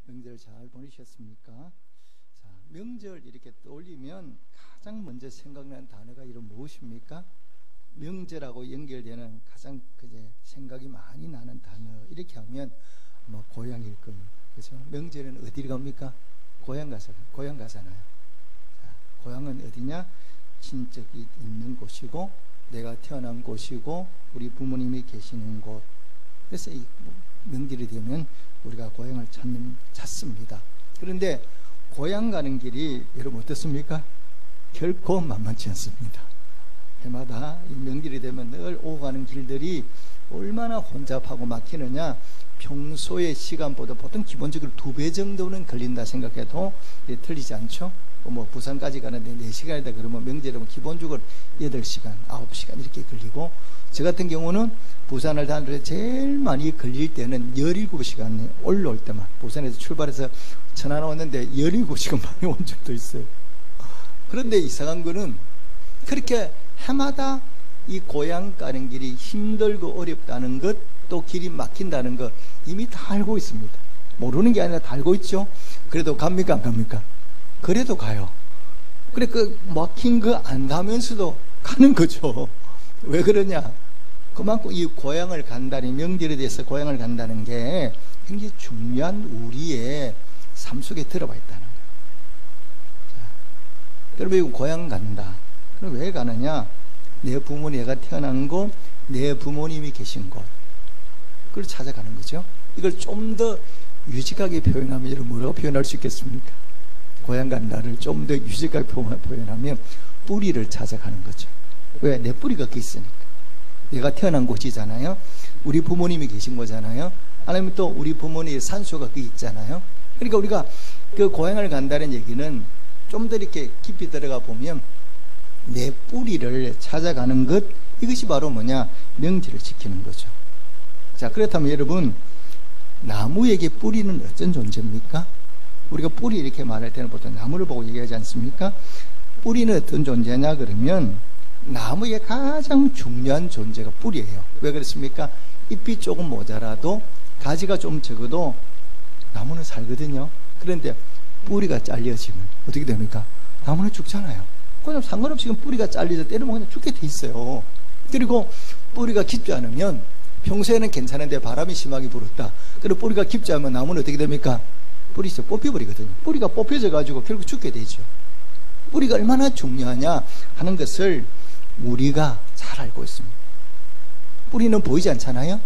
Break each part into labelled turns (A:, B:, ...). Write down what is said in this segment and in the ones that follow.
A: 명절 잘 보내셨습니까? 자, 명절 이렇게 떠올리면 가장 먼저 생각나는 단어가 이런 무엇입니까? 명절하고 연결되는 가장 생각이 많이 나는 단어 이렇게 하면 뭐 고향일 겁니다. 그렇죠? 명절에는 어디를 갑니까? 고향 가잖아요. 자, 고향은 어디냐? 친척이 있는 곳이고 내가 태어난 곳이고 우리 부모님이 계시는 곳. 그래서 이 명절이 되면 우리가 고향을 찾습니다. 그런데 고향 가는 길이 여러분 어떻습니까? 결코 만만치 않습니다. 해마다 이 명절이 되면 늘 오고 가는 길들이 얼마나 혼잡하고 막히느냐. 평소의 시간보다 보통 기본적으로 2배 정도는 걸린다 생각해도 틀리지 않죠. 뭐 부산까지 가는데 4시간이다 그러면 명절에 기본적으로 8시간, 9시간 이렇게 걸리고, 저 같은 경우는 부산을 다니는데 제일 많이 걸릴 때는 17시간 올라올 때만, 부산에서 출발해서 천안 왔는데 17시간 만에 온 적도 있어요. 그런데 이상한 거는 그렇게 해마다 이 고향 가는 길이 힘들고 어렵다는 것, 또 길이 막힌다는 것 이미 다 알고 있습니다. 모르는 게 아니라 다 알고 있죠. 그래도 갑니까 안 갑니까? 그래도 가요. 그래 그 막힌 거 안다면서도 가는 거죠. 왜 그러냐? 그만큼 이 고향을 간다는, 명절에 대해서 고향을 간다는 게 굉장히 중요한 우리의 삶 속에 들어와 있다는 거예요. 자, 여러분 이거 고향 간다. 그럼 왜 가느냐? 내 부모님, 내가 태어난 곳, 내 부모님이 계신 곳, 그걸 찾아가는 거죠. 이걸 좀 더 유직하게 표현하면 여러분 뭐라고 표현할 수 있겠습니까? 고향 간다를 좀 더 유직하게 표현하면 뿌리를 찾아가는 거죠. 왜? 내 뿌리가 거기 있으니까. 내가 태어난 곳이잖아요. 우리 부모님이 계신 거잖아요. 아니면 또 우리 부모님의 산소가 거기 있잖아요. 그러니까 우리가 그 고향을 간다는 얘기는 좀 더 이렇게 깊이 들어가 보면 내 뿌리를 찾아가는 것, 이것이 바로 뭐냐? 명절을 지키는 거죠. 자, 그렇다면 여러분, 나무에게 뿌리는 어떤 존재입니까? 우리가 뿌리 이렇게 말할 때는 보통 나무를 보고 얘기하지 않습니까? 뿌리는 어떤 존재냐 그러면 나무의 가장 중요한 존재가 뿌리예요. 왜 그렇습니까? 잎이 조금 모자라도, 가지가 좀 적어도 나무는 살거든요. 그런데 뿌리가 잘려지면 어떻게 됩니까? 나무는 죽잖아요. 그냥 상관없이 뿌리가 잘려서 때리면 그냥 죽게 돼 있어요. 그리고 뿌리가 깊지 않으면, 평소에는 괜찮은데 바람이 심하게 불었다, 그리고 뿌리가 깊지 않으면 나무는 어떻게 됩니까? 뿌리 뽑혀버리거든요. 뿌리가 뽑혀져 가지고 결국 죽게 되죠. 뿌리가 얼마나 중요하냐 하는 것을 우리가 잘 알고 있습니다. 뿌리는 보이지 않잖아요.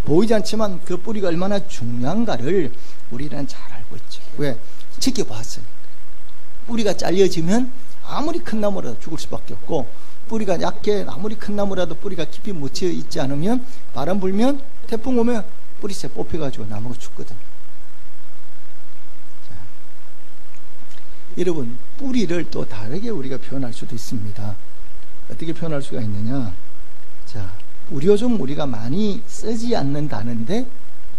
A: 보이지 않지만 그 뿌리가 얼마나 중요한가를 우리는 잘 알고 있죠. 왜? 지켜봤으니까. 뿌리가 잘려지면 아무리 큰 나무라도 죽을 수밖에 없고, 뿌리가 약해 아무리 큰 나무라도 뿌리가 깊이 묻혀 있지 않으면 바람 불면, 태풍 오면 뿌리새 뽑혀가지고 나무가 죽거든요. 자, 여러분, 뿌리를 또 다르게 우리가 표현할 수도 있습니다. 어떻게 표현할 수가 있느냐? 자, 우리 요즘 우리가 많이 쓰지 않는 단어인데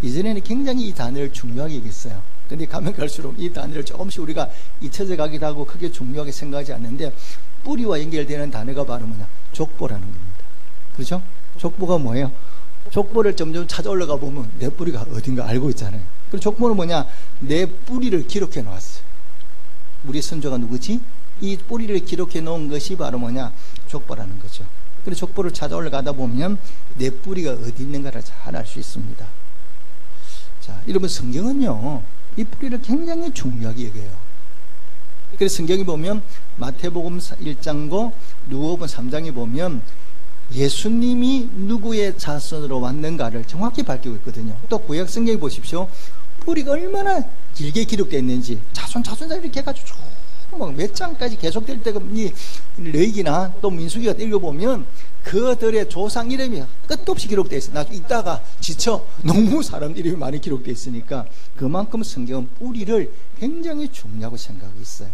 A: 이전에는 굉장히 이 단어를 중요하게 얘기했어요. 근데 가면 갈수록 이 단어를 조금씩 우리가 잊혀져 가기도 하고 크게 중요하게 생각하지 않는데, 뿌리와 연결되는 단어가 바로 뭐냐? 족보라는 겁니다. 그렇죠? 족보가 뭐예요? 족보를 점점 찾아 올라가 보면 내 뿌리가 어딘가 알고 있잖아요. 그리고 족보는 뭐냐? 내 뿌리를 기록해 놓았어요. 우리 선조가 누구지? 이 뿌리를 기록해 놓은 것이 바로 뭐냐? 족보라는 거죠. 그래서 족보를 찾아 올라가다 보면 내 뿌리가 어디 있는가를 잘 알 수 있습니다. 자, 여러분, 성경은요, 이 뿌리를 굉장히 중요하게 여겨요. 그래서 성경이 보면 마태복음 1장과 누가복음 3장에 보면 예수님이 누구의 자손으로 왔는가를 정확히 밝히고 있거든요. 또 구약 성경에 보십시오. 뿌리가 얼마나 길게 기록되어 있는지 자손 이렇게 해가지고 쭉 몇 장까지 계속될 때가, 이 레위기나 또 민수기가 읽어보면 그들의 조상 이름이 끝도 없이 기록되어 있어요. 나중에 이따가 지쳐 너무 사람 이름이 많이 기록되어 있으니까 그만큼 성경은 뿌리를 굉장히 중요하고 생각하고 있어요.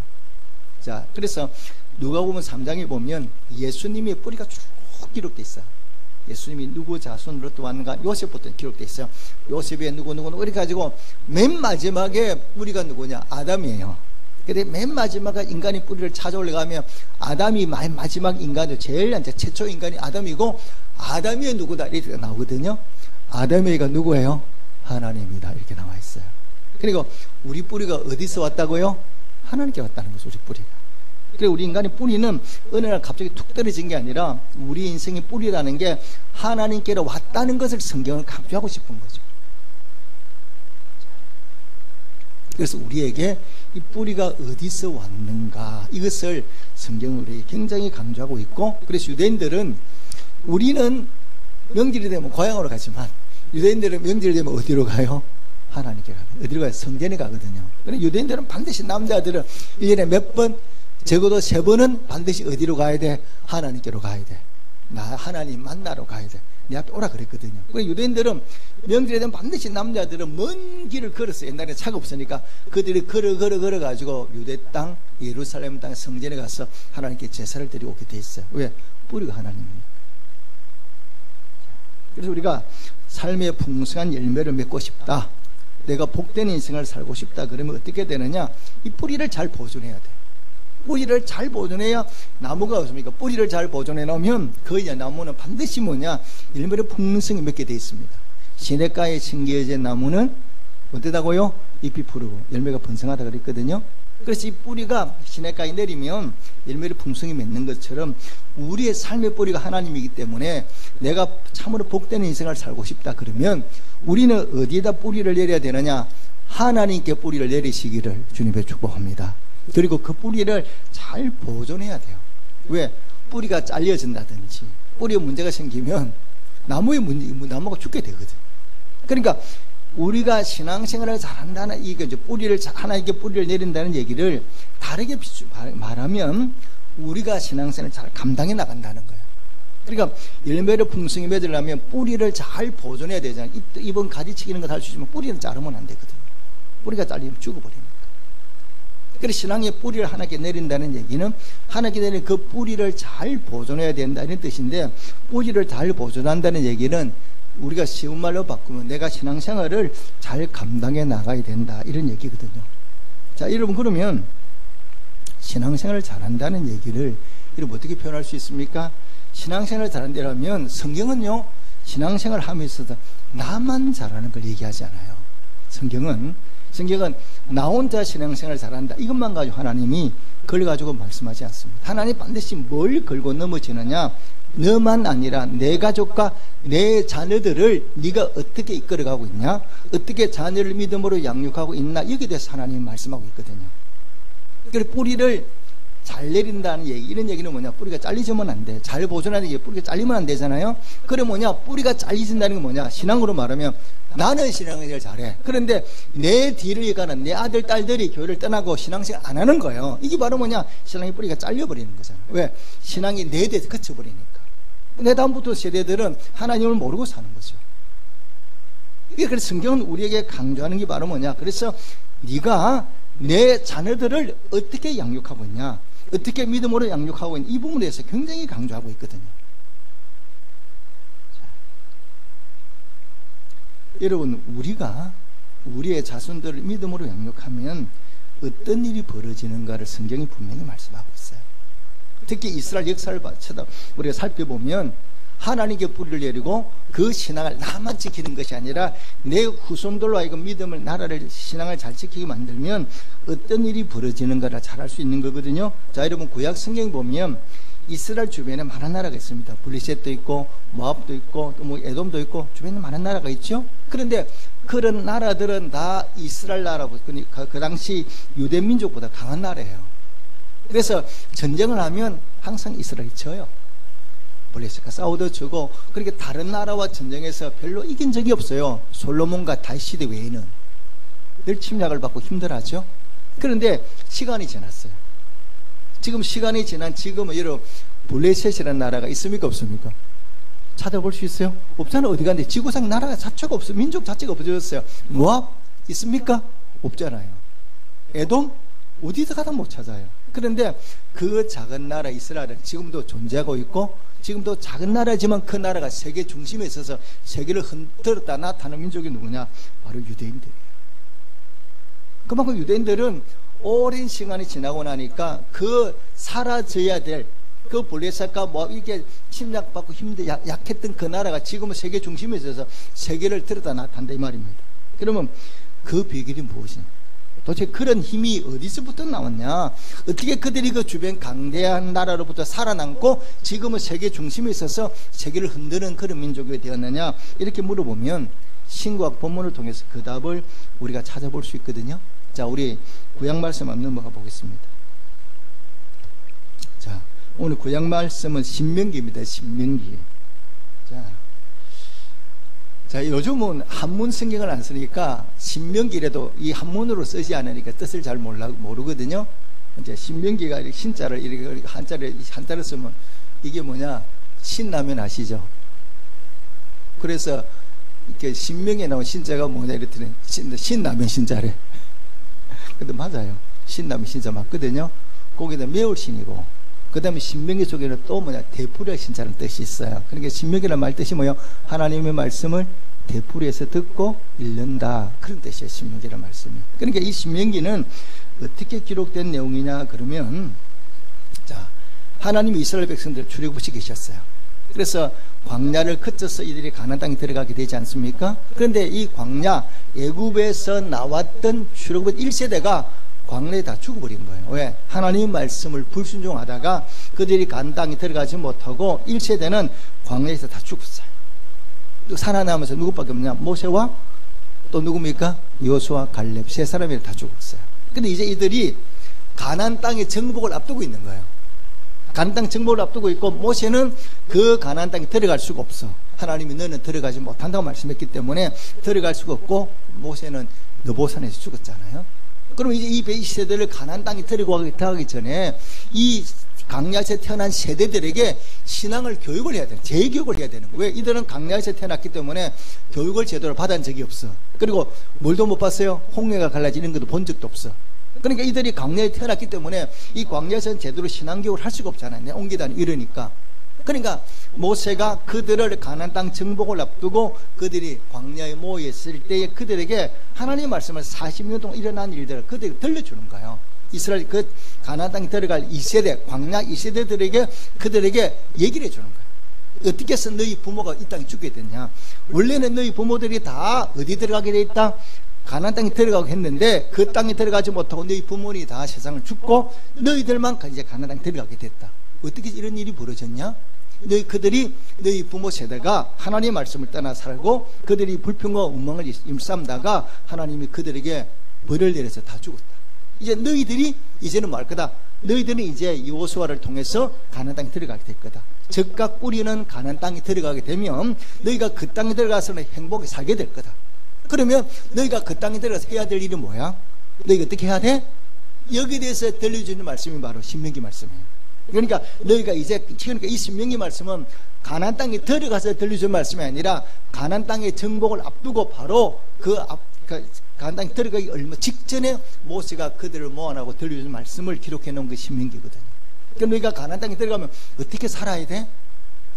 A: 자, 그래서 누가복음 3장에 보면 예수님의 뿌리가 쭉 기록되어 있어요. 예수님이 누구 자손으로 또 왔는가, 요셉부터 기록되어 있어요. 요셉의 누구 이렇게 가지고 맨 마지막에 뿌리가 누구냐? 아담이에요. 근데 맨 마지막에 인간이 뿌리를 찾아 올라가면 아담이 맨 마지막 인간이죠. 제일 최초 인간이 아담이고, 아담이 누구다 이렇게 나오거든요. 아담이가 누구예요? 하나님이다 이렇게 나와 있어요. 그리고 우리 뿌리가 어디서 왔다고요? 하나님께 왔다는 거죠, 우리 뿌리가. 그리고 우리 인간의 뿌리는 어느 날 갑자기 툭 떨어진 게 아니라 우리 인생의 뿌리라는 게 하나님께로 왔다는 것을 성경은 강조하고 싶은 거죠. 그래서 우리에게 이 뿌리가 어디서 왔는가, 이것을 성경은 우리에게 굉장히 강조하고 있고, 그래서 유대인들은, 우리는 명절이 되면 고향으로 가지만 유대인들은 명절이 되면 어디로 가요? 하나님께 가요. 어디로 가요? 성전에 가거든요. 그런데 유대인들은 반드시, 남자들은 1년에 몇 번, 적어도 3번은 반드시 어디로 가야 돼? 하나님께로 가야 돼. 나 하나님 만나러 가야 돼. 내 앞에 오라 그랬거든요. 그래서 유대인들은 명절에 되면 반드시 남자들은 먼 길을 걸었어요. 옛날에 차가 없으니까 그들이 걸어가지고 유대 땅, 예루살렘 땅 성전에 가서 하나님께 제사를 드리고 오게 돼 있어요. 왜? 뿌리가 하나님입니다. 그래서 우리가 삶의 풍성한 열매를 맺고 싶다, 내가 복된 인생을 살고 싶다 그러면 어떻게 되느냐? 이 뿌리를 잘 보존해야 돼. 뿌리를 잘 보존해야, 나무가 없습니까? 뿌리를 잘 보존해 놓으면 그 나무는 반드시 뭐냐? 열매를 풍성히 맺게 되어 있습니다. 시냇가에 심겨진 나무는 어떠다고요? 잎이 푸르고 열매가 번성하다 그랬거든요. 그래서 이 뿌리가 시냇가에 내리면 열매를 풍성히 맺는 것처럼 우리의 삶의 뿌리가 하나님이기 때문에 내가 참으로 복된 인생을 살고 싶다 그러면 우리는 어디에다 뿌리를 내려야 되느냐? 하나님께 뿌리를 내리시기를 주님의 축복합니다. 그리고 그 뿌리를 잘 보존해야 돼요. 왜? 뿌리가 잘려진다든지 뿌리에 문제가 생기면 나무가 죽게 되거든. 그러니까 우리가 신앙생활을 잘한다는, 이게 이제 뿌리를, 하나님께 뿌리를 내린다는 얘기를 다르게 말하면 우리가 신앙생활을 잘 감당해 나간다는 거예요. 그러니까 열매를 풍성히 맺으려면 뿌리를 잘 보존해야 되잖아요. 이번 가지치기 이런 거 할 수 있지만 뿌리를 자르면 안 되거든요. 뿌리가 잘리면 죽어버리니까. 그래서 신앙의 뿌리를 하나님께 내린다는 얘기는 하나님께 내린 그 뿌리를 잘 보존해야 된다는 뜻인데, 뿌리를 잘 보존한다는 얘기는 우리가 쉬운 말로 바꾸면 내가 신앙생활을 잘 감당해 나가야 된다, 이런 얘기거든요. 자, 여러분, 그러면 신앙생활을 잘한다는 얘기를 여러분 어떻게 표현할 수 있습니까? 신앙생활을 잘한다면 성경은요, 신앙생활을 하면서도 나만 잘하는 걸 얘기하지 않아요. 성경은 나 혼자 신앙생활을 잘한다, 이것만 가지고 하나님이 그걸 가지고 말씀하지 않습니다. 하나님 반드시 뭘 걸고 넘어지느냐? 너만 아니라 내 가족과 내 자녀들을 네가 어떻게 이끌어가고 있냐, 어떻게 자녀를 믿음으로 양육하고 있나, 여기에 대해서 하나님이 말씀하고 있거든요. 그래서 뿌리를 잘 내린다는 얘기, 이런 얘기는 뭐냐? 뿌리가 잘리지면 안 돼. 잘 보존하는 얘기, 뿌리가 잘리면 안 되잖아요. 그래 뭐냐? 뿌리가 잘리진다는 건 뭐냐? 신앙으로 말하면 나는 신앙생활을 잘해. 그런데 내 뒤를 이어가는 내 아들, 딸들이 교회를 떠나고 신앙생활 안 하는 거예요. 이게 바로 뭐냐? 신앙의 뿌리가 잘려버리는 거잖아요. 왜? 신앙이 내 대에서 그쳐버리니까. 내 다음부터 세대들은 하나님을 모르고 사는 거죠. 그래서 성경은 우리에게 강조하는 게 바로 뭐냐? 그래서 네가 내 자녀들을 어떻게 양육하고 있냐, 어떻게 믿음으로 양육하고 있냐, 이 부분에 대해서 굉장히 강조하고 있거든요. 자, 여러분, 우리가 우리의 자손들을 믿음으로 양육하면 어떤 일이 벌어지는가를 성경이 분명히 말씀하고 있어요. 특히 이스라엘 역사를 우리가 살펴보면 하나님께 뿌리를 내리고 그 신앙을 나만 지키는 것이 아니라 내 후손들로 하여금 믿음을, 나라를, 신앙을 잘 지키게 만들면 어떤 일이 벌어지는가를 잘 알 수 있는 거거든요. 자, 여러분, 구약 성경 보면 이스라엘 주변에 많은 나라가 있습니다. 블리셋도 있고 모압도 있고 또 뭐 에돔도 있고 주변에 많은 나라가 있죠. 그런데 그런 나라들은 다 이스라엘 나라고, 그 당시 유대 민족보다 강한 나라예요. 그래서 전쟁을 하면 항상 이스라엘이 져요. 블레셋과 싸우도 지고, 그렇게 다른 나라와 전쟁에서 별로 이긴 적이 없어요. 솔로몬과 다윗 시대 외에는. 늘 침략을 받고 힘들어하죠. 그런데 시간이 지났어요. 지금 시간이 지난 지금은 여러분, 블레셋이라는 나라가 있습니까 없습니까? 찾아볼 수 있어요? 없잖아요. 어디 갔는데 지구상 나라가 자체가 없어요. 민족 자체가 없어졌어요. 모압 있습니까? 없잖아요. 에돔? 어디서 가다 못 찾아요. 그런데 그 작은 나라 이스라엘은 지금도 존재하고 있고, 지금도 작은 나라지만 그 나라가 세계 중심에 있어서 세계를 흔들었다 나타나는 민족이 누구냐? 바로 유대인들이에요. 그만큼 유대인들은 오랜 시간이 지나고 나니까 그 사라져야 될 그 블레셋과 뭐 이게 침략받고 약했던 그 나라가 지금은 세계 중심에 있어서 세계를 들었다 나타난다 이 말입니다. 그러면 그 비결이 무엇이냐? 도대체 그런 힘이 어디서부터 나왔냐? 어떻게 그들이 그 주변 강대한 나라로부터 살아남고 지금은 세계 중심에 있어서 세계를 흔드는 그런 민족이 되었느냐? 이렇게 물어보면 신구약 본문을 통해서 그 답을 우리가 찾아볼 수 있거든요. 자, 우리 구약 말씀 한번 넘어가 보겠습니다. 자, 오늘 구약 말씀은 신명기입니다. 신명기. 자, 요즘은 한문 성경을 안 쓰니까 신명기라도 이 한문으로 쓰지 않으니까 뜻을 잘 모르거든요. 이제 신명기가 이렇게 신자를 이렇게 한자를 쓰면 이게 뭐냐? 신라면 아시죠? 그래서 이렇게 신명에 나온 신자가 뭐냐 이랬더니 신라면 신자래. 근데 맞아요. 신라면 신자 맞거든요. 거기다 매울신이고, 그 다음에 신명기 속에는 또 뭐냐? 되풀이의 신자라는 뜻이 있어요. 그러니까 신명기라는 말 뜻이 뭐예요? 하나님의 말씀을 되풀이해서 듣고 읽는다, 그런 뜻이에요. 신명기라는 말씀이. 그러니까 이 신명기는 어떻게 기록된 내용이냐 그러면, 자, 하나님이 이스라엘 백성들을 출애굽시키셨어요. 그래서 광야를 거쳐서 이들이 가나안 땅에 들어가게 되지 않습니까? 그런데 이 광야, 애굽에서 나왔던 출애굽 1세대가 광야에 다 죽어버린 거예요. 왜? 하나님 말씀을 불순종하다가 그들이 가나안 땅에 들어가지 못하고 1세대는 광야에서 다 죽었어요. 또 살아남아서 누구밖에 없냐? 모세와 또 누굽니까? 여호수아, 갈렙, 세 사람이 다 죽었어요. 근데 이제 이들이 가나안 땅의 정복을 앞두고 있는 거예요. 가나안 땅 정복을 앞두고 있고, 모세는 그 가나안 땅에 들어갈 수가 없어. 하나님이 너는 들어가지 못한다고 말씀했기 때문에 들어갈 수가 없고, 모세는 느보산에서 죽었잖아요. 그럼 이제 이 세대를 가나안 땅에 들어가기 전에 이 광야에서 태어난 세대들에게 신앙을 교육을 해야 되는, 재교육을 해야 되는 거예요. 왜? 이들은 광야에서 태어났기 때문에 교육을 제대로 받은 적이 없어. 그리고 뭘도 못 봤어요? 홍해가 갈라지는 것도 본 적도 없어. 그러니까 이들이 광야에 태어났기 때문에 이 광야에서는 제대로 신앙교육을 할 수가 없잖아요. 옮기다 이러니까. 그러니까 모세가 그들을 가나안 땅 정복을 앞두고 그들이 광야에 모였을 때에 그들에게 하나님의 말씀을 40년 동안 일어난 일들을 그들에게 들려주는 거예요. 이스라엘 그 가나안 땅에 들어갈 2세대, 광야 2세대들에게 그들에게 얘기를 해주는 거예요. 어떻게 해서 너희 부모가 이 땅에 죽게 됐냐? 원래는 너희 부모들이 다 어디 들어가게 돼 있다? 가나안 땅에 들어가고 했는데 그 땅에 들어가지 못하고 너희 부모님이 다 세상을 죽고 너희들만 이제 가나안 땅에 들어가게 됐다. 어떻게 이런 일이 벌어졌냐? 너희 부모 세대가 하나님의 말씀을 떠나 살고 그들이 불평과 원망을 일삼다가 하나님이 그들에게 벌을 내려서 다 죽었다. 이제 너희들이 이제는 말 거다. 너희들은 이제 여호수아를 통해서 가나안 땅에 들어가게 될 거다. 적각 뿌리는 가나안 땅에 들어가게 되면 너희가 그 땅에 들어가서는 행복에 살게 될 거다. 그러면 너희가 그 땅에 들어가서 해야 될 일이 뭐야? 너희가 어떻게 해야 돼? 여기에 대해서 들려주는 말씀이 바로 신명기 말씀이에요. 그러니까 너희가 이제, 그러니까 이 신명기 말씀은 가나안 땅에 들어가서 들려주는 말씀이 아니라 가나안 땅의 정복을 앞두고 바로 가나안 땅에 들어가기 얼마 직전에 모세가 그들을 모아나고 들려주는 말씀을 기록해 놓은 게 신명기거든요. 그러니까 너희가 가나안 땅에 들어가면 어떻게 살아야 돼?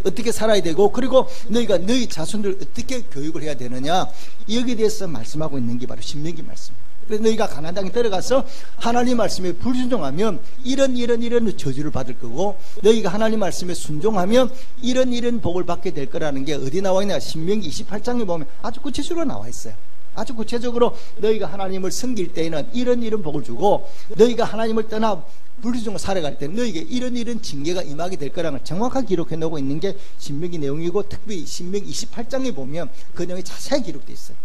A: 어떻게 살아야 되고, 그리고 너희가 너희 자손들 어떻게 교육을 해야 되느냐, 여기에 대해서 말씀하고 있는 게 바로 신명기 말씀입니다. 그래서 너희가 가나안 땅에 들어가서 하나님 말씀에 불순종하면 이런 저주를 받을 거고, 너희가 하나님 말씀에 순종하면 이런 복을 받게 될 거라는 게 어디 나와 있냐? 신명기 28장에 보면 아주 구체적으로 나와 있어요. 아주 구체적으로 너희가 하나님을 섬길 때에는 이런 복을 주고, 너희가 하나님을 떠나 불순종을 살아갈 때 너희에게 이런 징계가 임하게 될 거라는 걸 정확하게 기록해 놓고 있는 게 신명기 내용이고, 특별히 신명기 28장에 보면 그 내용이 자세히 기록되어 있어요.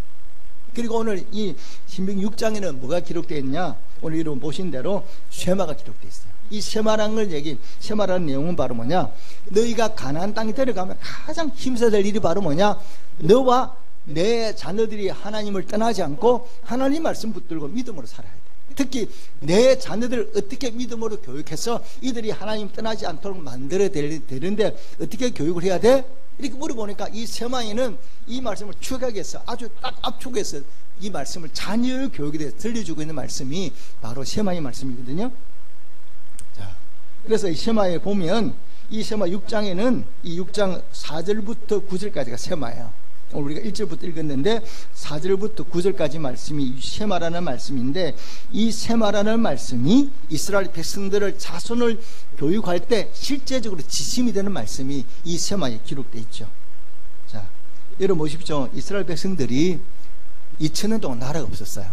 A: 그리고 오늘 이 신명기 6장에는 뭐가 기록되어 있냐? 오늘 여러분 보신 대로 쉐마가 기록되어 있어요. 이 쉐마라는 내용은 바로 뭐냐? 너희가 가나안 땅에 들어가면 가장 힘써야 될 일이 바로 뭐냐? 너와 내 자녀들이 하나님을 떠나지 않고 하나님 말씀 붙들고 믿음으로 살아야 돼. 특히 내 자녀들을 어떻게 믿음으로 교육해서 이들이 하나님 떠나지 않도록 만들어야 되는데 어떻게 교육을 해야 돼? 이렇게 물어보니까 이 세마에는 이 말씀을 축약해서 아주 딱 압축해서 이 말씀을 자녀 교육에 대해서 들려주고 있는 말씀이 바로 세마의 말씀이거든요. 자, 그래서 이 세마에 보면 이 세마 6장에는 이 6장 4절부터 9절까지가 세마예요. 오늘 우리가 1절부터 읽었는데 4절부터 9절까지 말씀이 쉐마라는 말씀인데, 이 쉐마라는 말씀이 이스라엘 백성들을 자손을 교육할 때 실제적으로 지침이 되는 말씀이 이 쉐마에 기록되어 있죠. 자, 여러분 보십시오. 이스라엘 백성들이 2000년 동안 나라가 없었어요.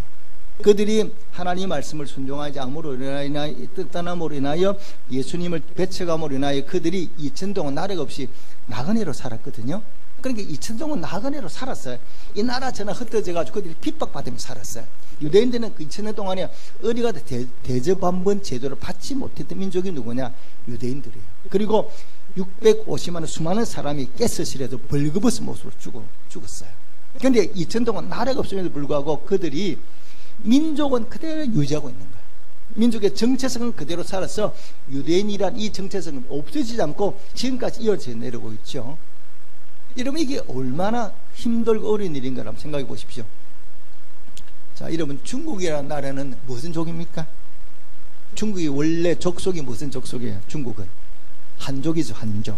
A: 그들이 하나님 말씀을 순종하지 않음으로 인하여, 뜻단함으로 인하여 예수님을 배척함으로 인하여 그들이 2000년 동안 나라가 없이 나그네로 살았거든요. 그러니까 2000년 동안 나그네로 살았어요. 이 나라 전화 흩어져가지고 그들이 핍박받으면서 살았어요. 유대인들은 그 2000년 동안에 어디 가도 대접 한번 제도를 받지 못했던 민족이 누구냐? 유대인들이에요. 그리고 650만 수많은 사람이 가스실에서 벌거벗은 모습으로 죽었어요. 그런데 2000년 동안 나라가 없음에도 불구하고 그들이 민족은 그대로 유지하고 있는 거예요. 민족의 정체성은 그대로 살아서 유대인이란 이 정체성은 없어지지 않고 지금까지 이어져 내려오고 있죠. 여러분, 이게 얼마나 힘들고 어려운 일인가 한번 생각해 보십시오. 자, 여러분, 중국이라는 나라는 무슨 족입니까? 중국이 원래 족속이 무슨 족속이에요? 중국은 한족이죠. 한족.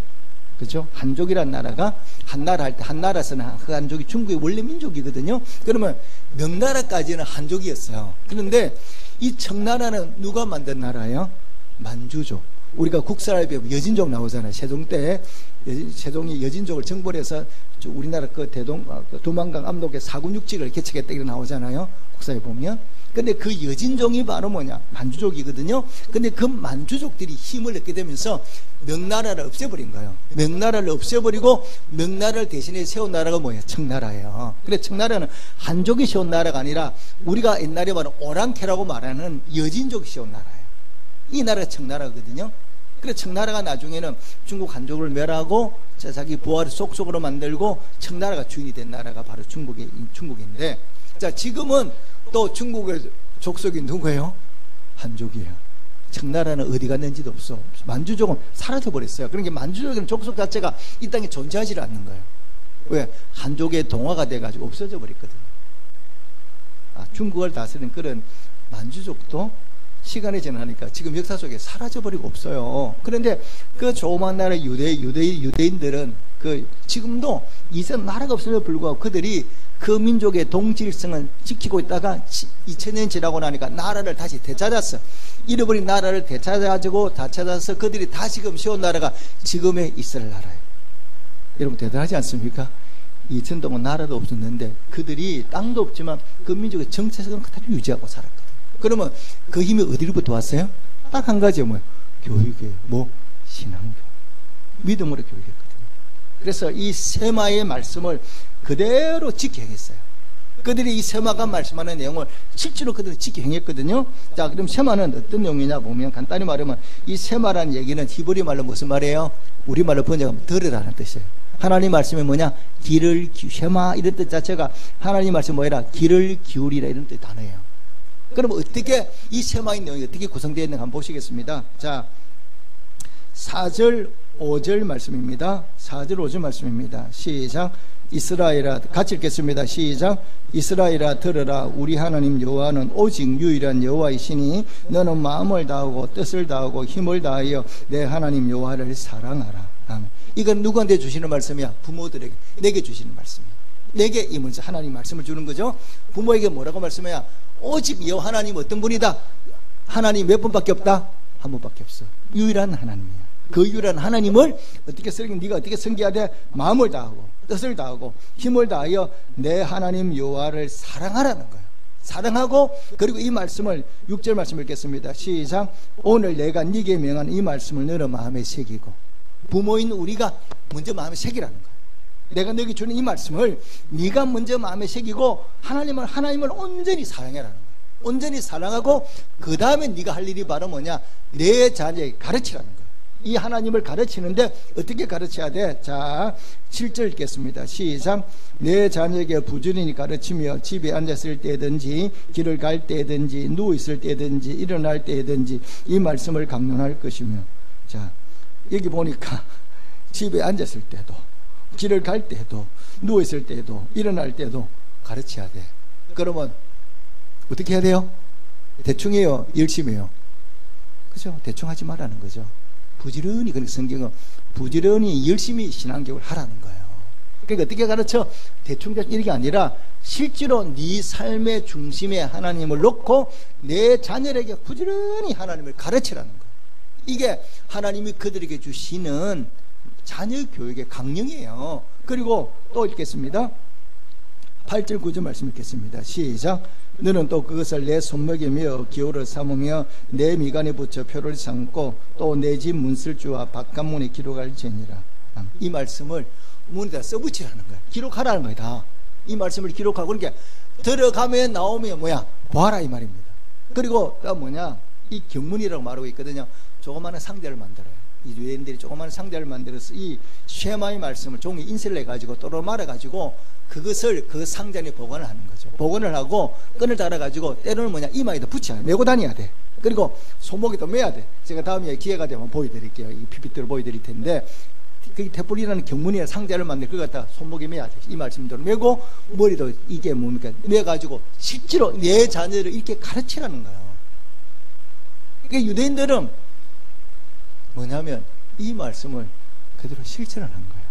A: 그죠? 한족이라는 나라가 한나라 할 때 한나라에서는 그 한족이 중국의 원래 민족이거든요. 그러면 명나라까지는 한족이었어요. 그런데 이 청나라는 누가 만든 나라예요? 만주족. 우리가 국사를 배우면 여진족 나오잖아요. 세종 때 세종이 여진족을 정벌해서 우리나라 그 도만강 암록의 사군육직을 개척했다 이렇게 나오잖아요. 국사에 보면. 근데 그 여진족이 바로 뭐냐? 만주족이거든요. 근데 그 만주족들이 힘을 얻게 되면서 명나라를 없애버린 거예요. 명나라를 없애버리고 명나라를 대신에 세운 나라가 뭐예요? 청나라예요. 그래, 청나라는 한족이 세운 나라가 아니라 우리가 옛날에 말하는 오랑캐라고 말하는 여진족이 세운 나라예요. 이 나라가 청나라거든요. 그래, 청나라가 나중에는 중국 한족을 멸하고 자기 부하를 속속으로 만들고 청나라가 주인이 된 나라가 바로 중국인데, 자, 지금은 또 중국의 족속이 누구예요? 한족이에요. 청나라는 어디 갔는지도 없어. 만주족은 사라져버렸어요. 그러니까 만주족의 족속 자체가 이 땅에 존재하지 않는 거예요. 왜? 한족의 동화가 돼가지고 없어져 버렸거든요. 중국을 다스리는 그런 만주족도 시간이 지나니까 지금 역사 속에 사라져버리고 없어요. 그런데 그 조그만 나라 유대인들은 지금도 이전 나라가 없음에도 불구하고 그들이 그 민족의 동질성을 지키고 있다가 2000년 지나고 나니까 나라를 다시 되찾았어. 잃어버린 나라를 되찾아가지고 다 찾아서 그들이 다시금 세운 나라가 지금의 이스라엘 나라예요. 여러분, 대단하지 않습니까? 2000년 동안 나라도 없었는데 그들이 땅도 없지만 그 민족의 정체성을 그대로 유지하고 살았거든요. 그러면 그 힘이 어디로부터 왔어요? 딱 한 가지요. 뭐예요? 교육이에요. 신앙교. 믿음으로 교육했거든요. 그래서 이 세마의 말씀을 그대로 지켜 행했어요. 그들이 이 세마가 말씀하는 내용을 실제로 그들이 지켜 행했거든요. 자, 그럼 세마는 어떤 내용이냐 보면 간단히 말하면 이 세마라는 얘기는 히브리 말로 무슨 말이에요? 우리말로 번역하면 들으라는 뜻이에요. 하나님 말씀이 뭐냐? 세마 이런 뜻 자체가 하나님 말씀 뭐라? 귀를 기울이라 이런 뜻 단어예요. 그럼 어떻게 이 세마의 내용이 어떻게 구성되어 있는가 한번 보시겠습니다. 자, 4절 5절 말씀입니다. 4절 5절 말씀입니다. 시작. 이스라엘아, 같이 읽겠습니다. 시작. 이스라엘아, 들으라. 우리 하나님 여호와는 오직 유일한 여호와이시니 너는 마음을 다하고 뜻을 다하고 힘을 다하여 내 하나님 여호와를 사랑하라. 아멘. 이건 누구한테 주시는 말씀이야? 부모들에게, 내게 주시는 말씀이야. 내게 이 문제 하나님 말씀을 주는 거죠. 부모에게 뭐라고 말씀해야? 오직 여호와 하나님 어떤 분이다? 하나님 몇 분밖에 없다? 한 분밖에 없어. 유일한 하나님이야. 그 유일한 하나님을 네가 어떻게 섬겨야 돼? 마음을 다하고 뜻을 다하고 힘을 다하여 내 하나님 여호와를 사랑하라는 거예요. 사랑하고, 그리고 이 말씀을 6절 말씀 읽겠습니다. 시작. 오늘 내가 네게 명한 이 말씀을 너의 마음에 새기고. 부모인 우리가 먼저 마음에 새기라는 거예요. 내가 너에게 주는 이 말씀을 네가 먼저 마음에 새기고 하나님을 온전히 사랑해라는 거예요. 온전히 사랑하고 그 다음에 네가 할 일이 바로 뭐냐? 내 자녀에게 가르치라는 거예요. 이 하나님을 가르치는데 어떻게 가르쳐야 돼? 자, 7절 읽겠습니다. 시작. 내 자녀에게 부지런히 가르치며 집에 앉았을 때든지 길을 갈 때든지 누워있을 때든지 일어날 때든지 이 말씀을 강론할 것이며. 자, 여기 보니까 집에 앉았을 때도 길을 갈 때도 누워있을 때도 일어날 때도 가르쳐야 돼. 그러면 어떻게 해야 돼요? 대충 해요? 열심히 해요? 그죠? 대충 하지 말라는 거죠. 부지런히, 그러니까 성경은 부지런히 열심히 신앙교육을 하라는 거예요. 그러니까 어떻게 가르쳐? 대충 이게 아니라 실제로 네 삶의 중심에 하나님을 놓고 내 자녀에게 부지런히 하나님을 가르치라는 거예요. 이게 하나님이 그들에게 주시는 자녀 교육의 강령이에요. 그리고 또 읽겠습니다. 8절 9절 말씀 읽겠습니다. 시작. 너는 또 그것을 내 손목이며 기호를 삼으며 내 미간에 붙여 표를 삼고 또 내 집 문설주와 바깥문에 기록할지니라. 이 말씀을 문에다 써붙이라는 거야. 기록하라는 거야. 다 이 말씀을 기록하고, 그러니까 들어가면 나오면 뭐야? 보아라 이 말입니다. 그리고 또 뭐냐? 이 경문이라고 말하고 있거든요. 조그마한 상자를 만들어요. 이 유대인들이 조그마한 상자를 만들어서 이 쉐마의 말씀을 종이 인쇄를 해가지고 또로 말아가지고 그것을 그 상자 안에 보관을 하는 거죠. 보관을 하고 끈을 달아가지고 때로는 뭐냐? 이마에다 붙여야 돼. 메고 다녀야 돼. 그리고 손목에도 매야 돼. 제가 다음에 기회가 되면 보여드릴게요. 이 PPT를 보여드릴 텐데, 그 태풀이라는 경문이나 상자를 만들 그걸 갖다 손목에 매야 돼. 이 말씀대로 매고, 머리도 이게 뭡니까? 매가지고 실제로 내 자녀를 이렇게 가르치라는 거예요. 그러니까 유대인들은 뭐냐면 이 말씀을 그대로 실천을 한 거예요.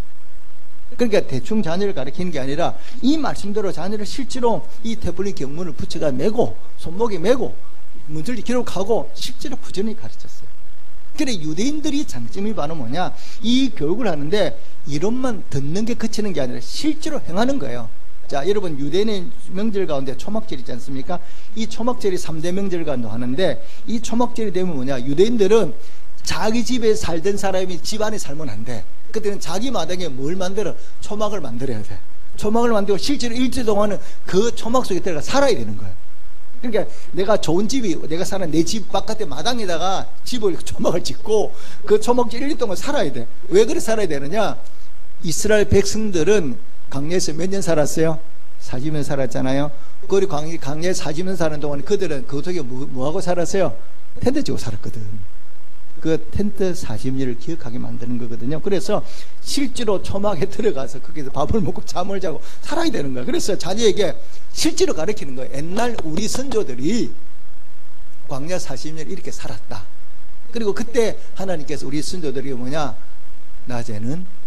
A: 그러니까 대충 자녀를 가르치는 게 아니라 이 말씀대로 자녀를 실제로 이 태풀이 경문을 붙여가 매고 손목에 매고 문들이 기록하고 실제로 부지런히 가르쳤어요. 그래 유대인들이 장점이 바로 뭐냐? 이 교육을 하는데 이론만 듣는 게 그치는 게 아니라 실제로 행하는 거예요. 자, 여러분 유대인의 명절 가운데 초막절 있지 않습니까? 이 초막절이 3대 명절 가운데 하는데, 이 초막절이 되면 뭐냐? 유대인들은 자기 집에 살던 사람이 집 안에 살면 안 돼. 그때는 자기 마당에 뭘 만들어? 초막을 만들어야 돼. 초막을 만들고 실제로 일주일 동안은 그 초막 속에 들어가 살아야 되는 거예요. 그러니까 내가 좋은 집이, 내가 사는 내 집 바깥에 마당에다가 집을 초막을 짓고 그 초막절 1년 동안 살아야 돼. 왜 그렇게 살아야 되느냐? 이스라엘 백성들은 광야에서 몇 년 살았어요? 40년 살았잖아요. 그리고 광야에 40년 사는 동안 그들은 그 속에 뭐하고 살았어요? 텐트 지고 살았거든. 그 텐트 40년을 기억하게 만드는 거거든요. 그래서 실제로 초막에 들어가서 거기서 밥을 먹고 잠을 자고 살아야 되는 거야. 그래서 자녀에게 실제로 가르치는 거예요. 옛날 우리 선조들이 광야 40년 이렇게 살았다. 그리고 그때 하나님께서 우리 선조들이 뭐냐? 낮에는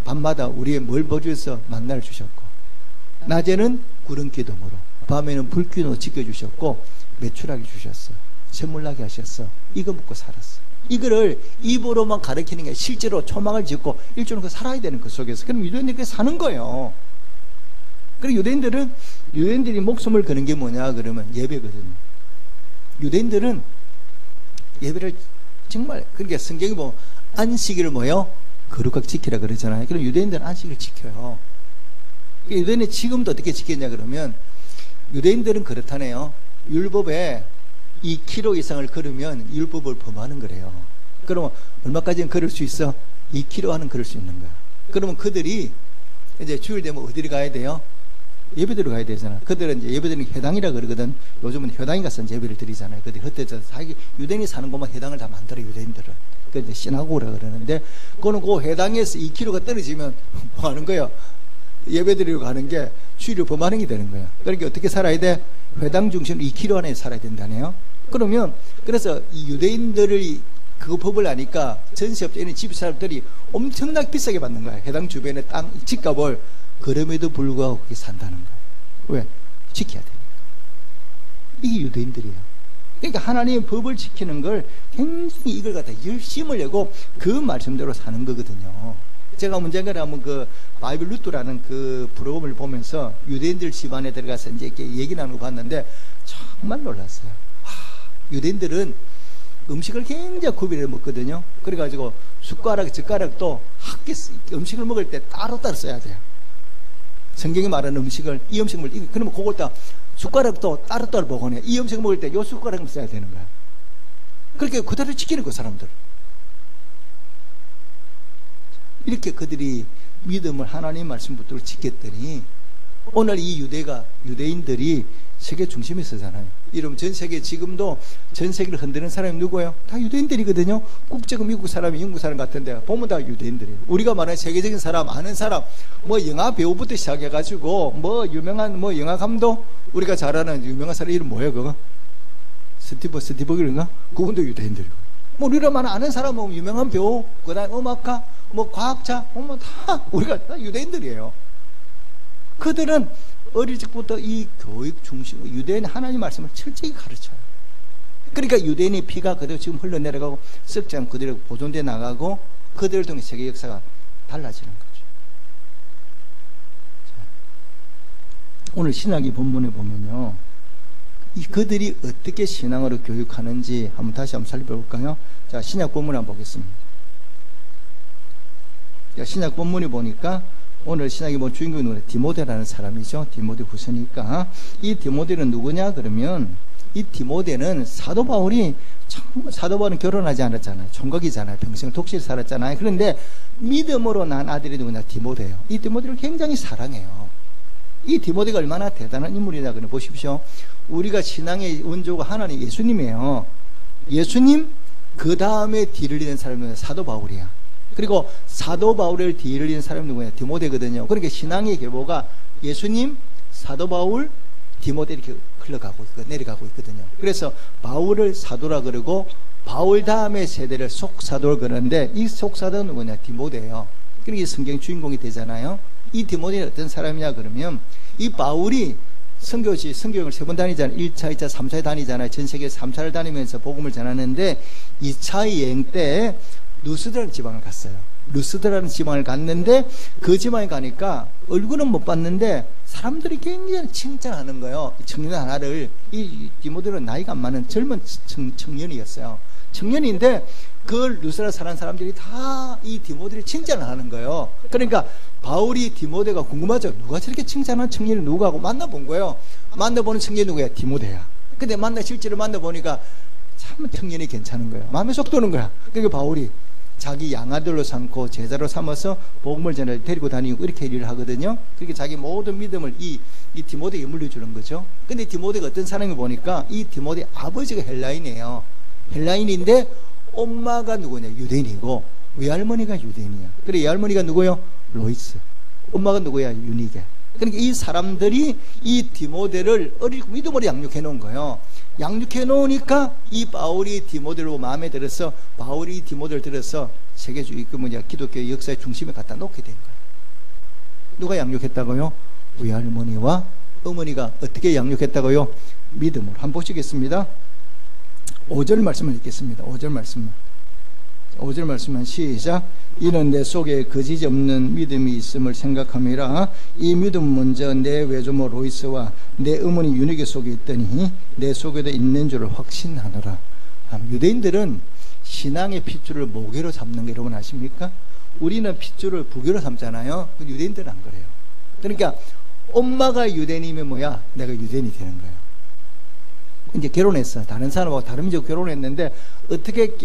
A: 밤마다 우리의 뭘 보여주셔서 만나를 주셨고, 낮에는 구름 기둥으로, 밤에는 불기둥으로 지켜주셨고, 매출하게 주셨어. 샘물나게 하셨어. 이거 먹고 살았어. 이거를 입으로만 가르치는 게 실제로 초막을 짓고 일주일은 그 살아야 되는 그 속에서. 그럼 유대인들이 사는 거예요. 그리고 유대인들이 목숨을 거는 게 뭐냐 그러면 예배거든요. 유대인들은 예배를 정말, 그러니까 성경이 뭐 안식일을 뭐요? 거룩하게 지키라 그러잖아요. 그럼 유대인들은 안식일을 지켜요. 유대인이 지금도 어떻게 지켰냐 그러면, 유대인들은 그렇다네요. 율법에 2km 이상을 걸으면 율법을 범하는 거래요. 그러면 얼마까지는 걸을 수 있어? 2km는 걸을 수 있는 거야. 그러면 그들이 이제 주일 되면 어디를 가야 돼요? 예배드리러 가야 되잖아. 그들은 이제 예배드리는 회당이라 그러거든. 요즘은 회당에 가서 예배를 드리잖아요. 근데 그때 자기 유대인이 사는 곳만 회당을 다 만들어, 유대인들은. 그 이제 시나고라 그러는데, 그거는 그 회당에서 2km가 떨어지면 뭐 하는 거예요? 예배드리러 가는 게 주일을 범하는 게 되는 거예요. 그러니까 어떻게 살아야 돼? 회당 중심으로 2km 안에 살아야 된다네요. 그러면 그래서 이 유대인들이 그 법을 아니까 전세업자 이런 집 사람들이 엄청나게 비싸게 받는 거야. 해당 주변의 땅 집값을. 그럼에도 불구하고 그렇게 산다는 거예요. 왜? 지켜야 되니까. 이게 유대인들이에요. 그러니까 하나님의 법을 지키는 걸 굉장히 이걸 갖다 열심을 내고 그 말씀대로 사는 거거든요. 제가 문제가 한번 그 바이블 루트라는 그 프로그램을 보면서 유대인들 집안에 들어가서 이제 이렇게 얘기 나누고 봤는데 정말 놀랐어요. 유대인들은 음식을 굉장히 구별해 먹거든요. 그래가지고 숟가락, 젓가락도 학교 음식을 먹을 때 따로따로 써야 돼요. 성경이 말하는 음식을, 이 음식을, 그러면 그걸 다 숟가락도 따로따로 보관해. 이 음식을 먹을 때 이 숟가락을 써야 되는 거야. 그렇게 그대로 지키는 거, 사람들. 이렇게 그들이 믿음을 하나님 말씀 붙들고 지켰더니 오늘 이 유대인들이 세계 중심에 서잖아요. 이러면 전 세계, 지금도 전 세계를 흔드는 사람이 누구예요? 다 유대인들이거든요. 국적은 미국 사람이 영국 사람 같은데 보면 다 유대인들이에요. 우리가 말하는 세계적인 사람, 아는 사람, 뭐 영화 배우부터 시작해가지고 뭐 유명한 뭐 영화 감독, 우리가 잘 아는 유명한 사람 이름 뭐예요 그거? 스티버그인가? 그분도 유대인들이고. 뭐 우리가 말하는 아는 사람, 뭐 유명한 배우, 그다음 음악가, 뭐 과학자, 뭐 다 우리가 다 유대인들이에요. 그들은 어릴 적부터 이 교육 중심, 유대인 하나님 말씀을 철저히 가르쳐요. 그러니까 유대인의 피가 그대로 지금 흘러내려가고 썩지 않고 그대로 보존돼 나가고 그들을 통해 세계 역사가 달라지는 거죠. 오늘 신학의 본문에 보면요, 그들이 어떻게 신앙으로 교육하는지 다시 한번 살펴볼까요? 자, 신약 본문 한번 보겠습니다. 자, 신약 본문에 보니까 오늘 신약에 본 주인공이 누구냐? 디모데라는 사람이죠. 디모데 후서니까. 이 디모데는 누구냐? 그러면 이 디모데는 사도 바울은 결혼하지 않았잖아요. 총각이잖아요. 평생 독실히 살았잖아요. 그런데 믿음으로 난 아들이 누구냐? 디모데예요. 이 디모데를 굉장히 사랑해요. 이 디모데가 얼마나 대단한 인물이냐 그러면 보십시오. 우리가 신앙의 원조가 하나님 예수님이에요. 예수님 그 다음에 뒤를 잇는 사람이 사도 바울이야. 그리고 사도 바울을 뒤를 잇는 사람이 누구냐? 디모데거든요. 그러니까 신앙의 계보가 예수님, 사도 바울, 디모데 이렇게 흘러가고 내려가고 있거든요. 그래서 바울을 사도라 그러고 바울 다음의 세대를 속사도를 그러는데 이 속사도는 누구냐? 디모데예요. 그러니까 성경 주인공이 되잖아요. 이 디모데는 어떤 사람이냐 그러면 이 바울이 성경을 3번 다니잖아요. 1차, 2차, 3차에 다니잖아요. 전 세계 3차를 다니면서 복음을 전하는데 2차 여행 때 루스드라는 지방을 갔어요. 루스드라는 지방을 갔는데 그 지방에 가니까 얼굴은 못 봤는데 사람들이 굉장히 칭찬하는 거예요. 청년 하나를. 이 디모데는 나이가 안 많은 젊은 청년이었어요. 청년인데 그 루스드라 사는 사람들이 다 이 디모데를 칭찬을 하는 거예요. 그러니까 바울이 디모데가 궁금하죠. 누가 저렇게 칭찬하는 청년이 누가 하고 만나본 거예요. 만나보는 청년이 누구야? 디모데야. 근데 실제로 만나보니까 참 청년이 괜찮은 거예요. 마음에 쏙 드는 거야. 그러니까 바울이 자기 양아들로 삼고 제자로 삼아서 복음을 전할 데리고 다니고 이렇게 일을 하거든요. 그렇게 자기 모든 믿음을 이 디모데에게 물려주는 거죠. 근데 디모데가 어떤 사람이 보니까 이 디모데 아버지가 헬라인이에요. 헬라인인데 엄마가 누구냐? 유대인이고 외할머니가 유대인이야. 그래 외할머니가 누구요? 로이스. 엄마가 누구야? 유니게. 그러니까 이 사람들이 이 디모데를 믿음으로 양육해 놓은 거예요. 양육해 놓으니까 이 바울이 디모데로 마음에 들어서 바울이 디모데를 들어서 세계주의 기독교 역사의 중심에 갖다 놓게 된 거예요. 누가 양육했다고요? 외할머니와 어머니가 어떻게 양육했다고요? 믿음으로. 한번 보시겠습니다. 5절 말씀을 읽겠습니다. 5절 말씀만 시작. 이는 내 속에 거짓이 없는 믿음이 있음을 생각함이라. 이 믿음 먼저 내 외조모 로이스와 내 어머니 유니게 속에 있더니 내 속에도 있는 줄을 확신하노라. 유대인들은 신앙의 핏줄을 모계로 잡는 거 여러분 아십니까? 우리는 핏줄을 부계로 삼잖아요. 유대인들은 안 그래요. 그러니까 엄마가 유대인이면 뭐야? 내가 유대인이 되는 거예요. 이제 결혼했어. 다른 사람하고 다른 민족 결혼했는데 어떻게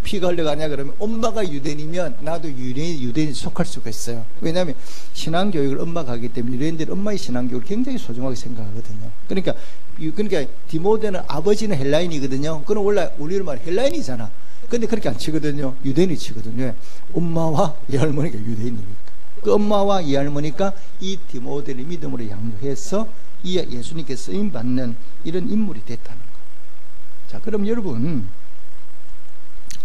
A: 피가 흘러가냐 그러면 엄마가 유대인이면 나도 유대인이 속할 수가 있어요. 왜냐하면 신앙교육을 엄마가 하기 때문에 유대인들은 엄마의 신앙교육을 굉장히 소중하게 생각하거든요. 그러니까 디모데는 아버지는 헬라인이거든요. 그럼 원래 우리를 말해 헬라인이잖아. 근데 그렇게 안 치거든요. 유대인이 치거든요. 엄마와 외할머니가 유대인이니까. 그 엄마와 외할머니가 이 디모데를 믿음으로 양육해서 이 예수님께 쓰임받는 이런 인물이 됐다는 거예요. 자, 그럼 여러분,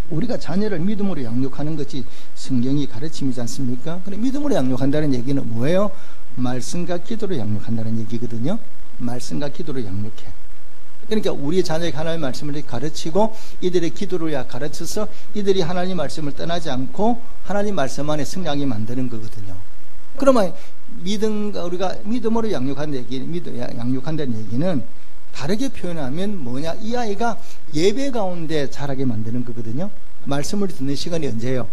A: 우리가 자녀를 믿음으로 양육하는 것이 성경이 가르침이지 않습니까? 그럼 믿음으로 양육한다는 얘기는 뭐예요? 말씀과 기도로 양육한다는 얘기거든요. 말씀과 기도로 양육해. 그러니까 우리 자녀에게 하나님의 말씀을 가르치고 이들의 기도로 가르쳐서 이들이 하나님 말씀을 떠나지 않고 하나님 말씀 안에 성장이 만드는 거거든요. 그러면 우리가 믿음으로 양육한다는 얘기는 다르게 표현하면 뭐냐? 이 아이가 예배 가운데 자라게 만드는 거거든요. 말씀을 듣는 시간이 언제예요?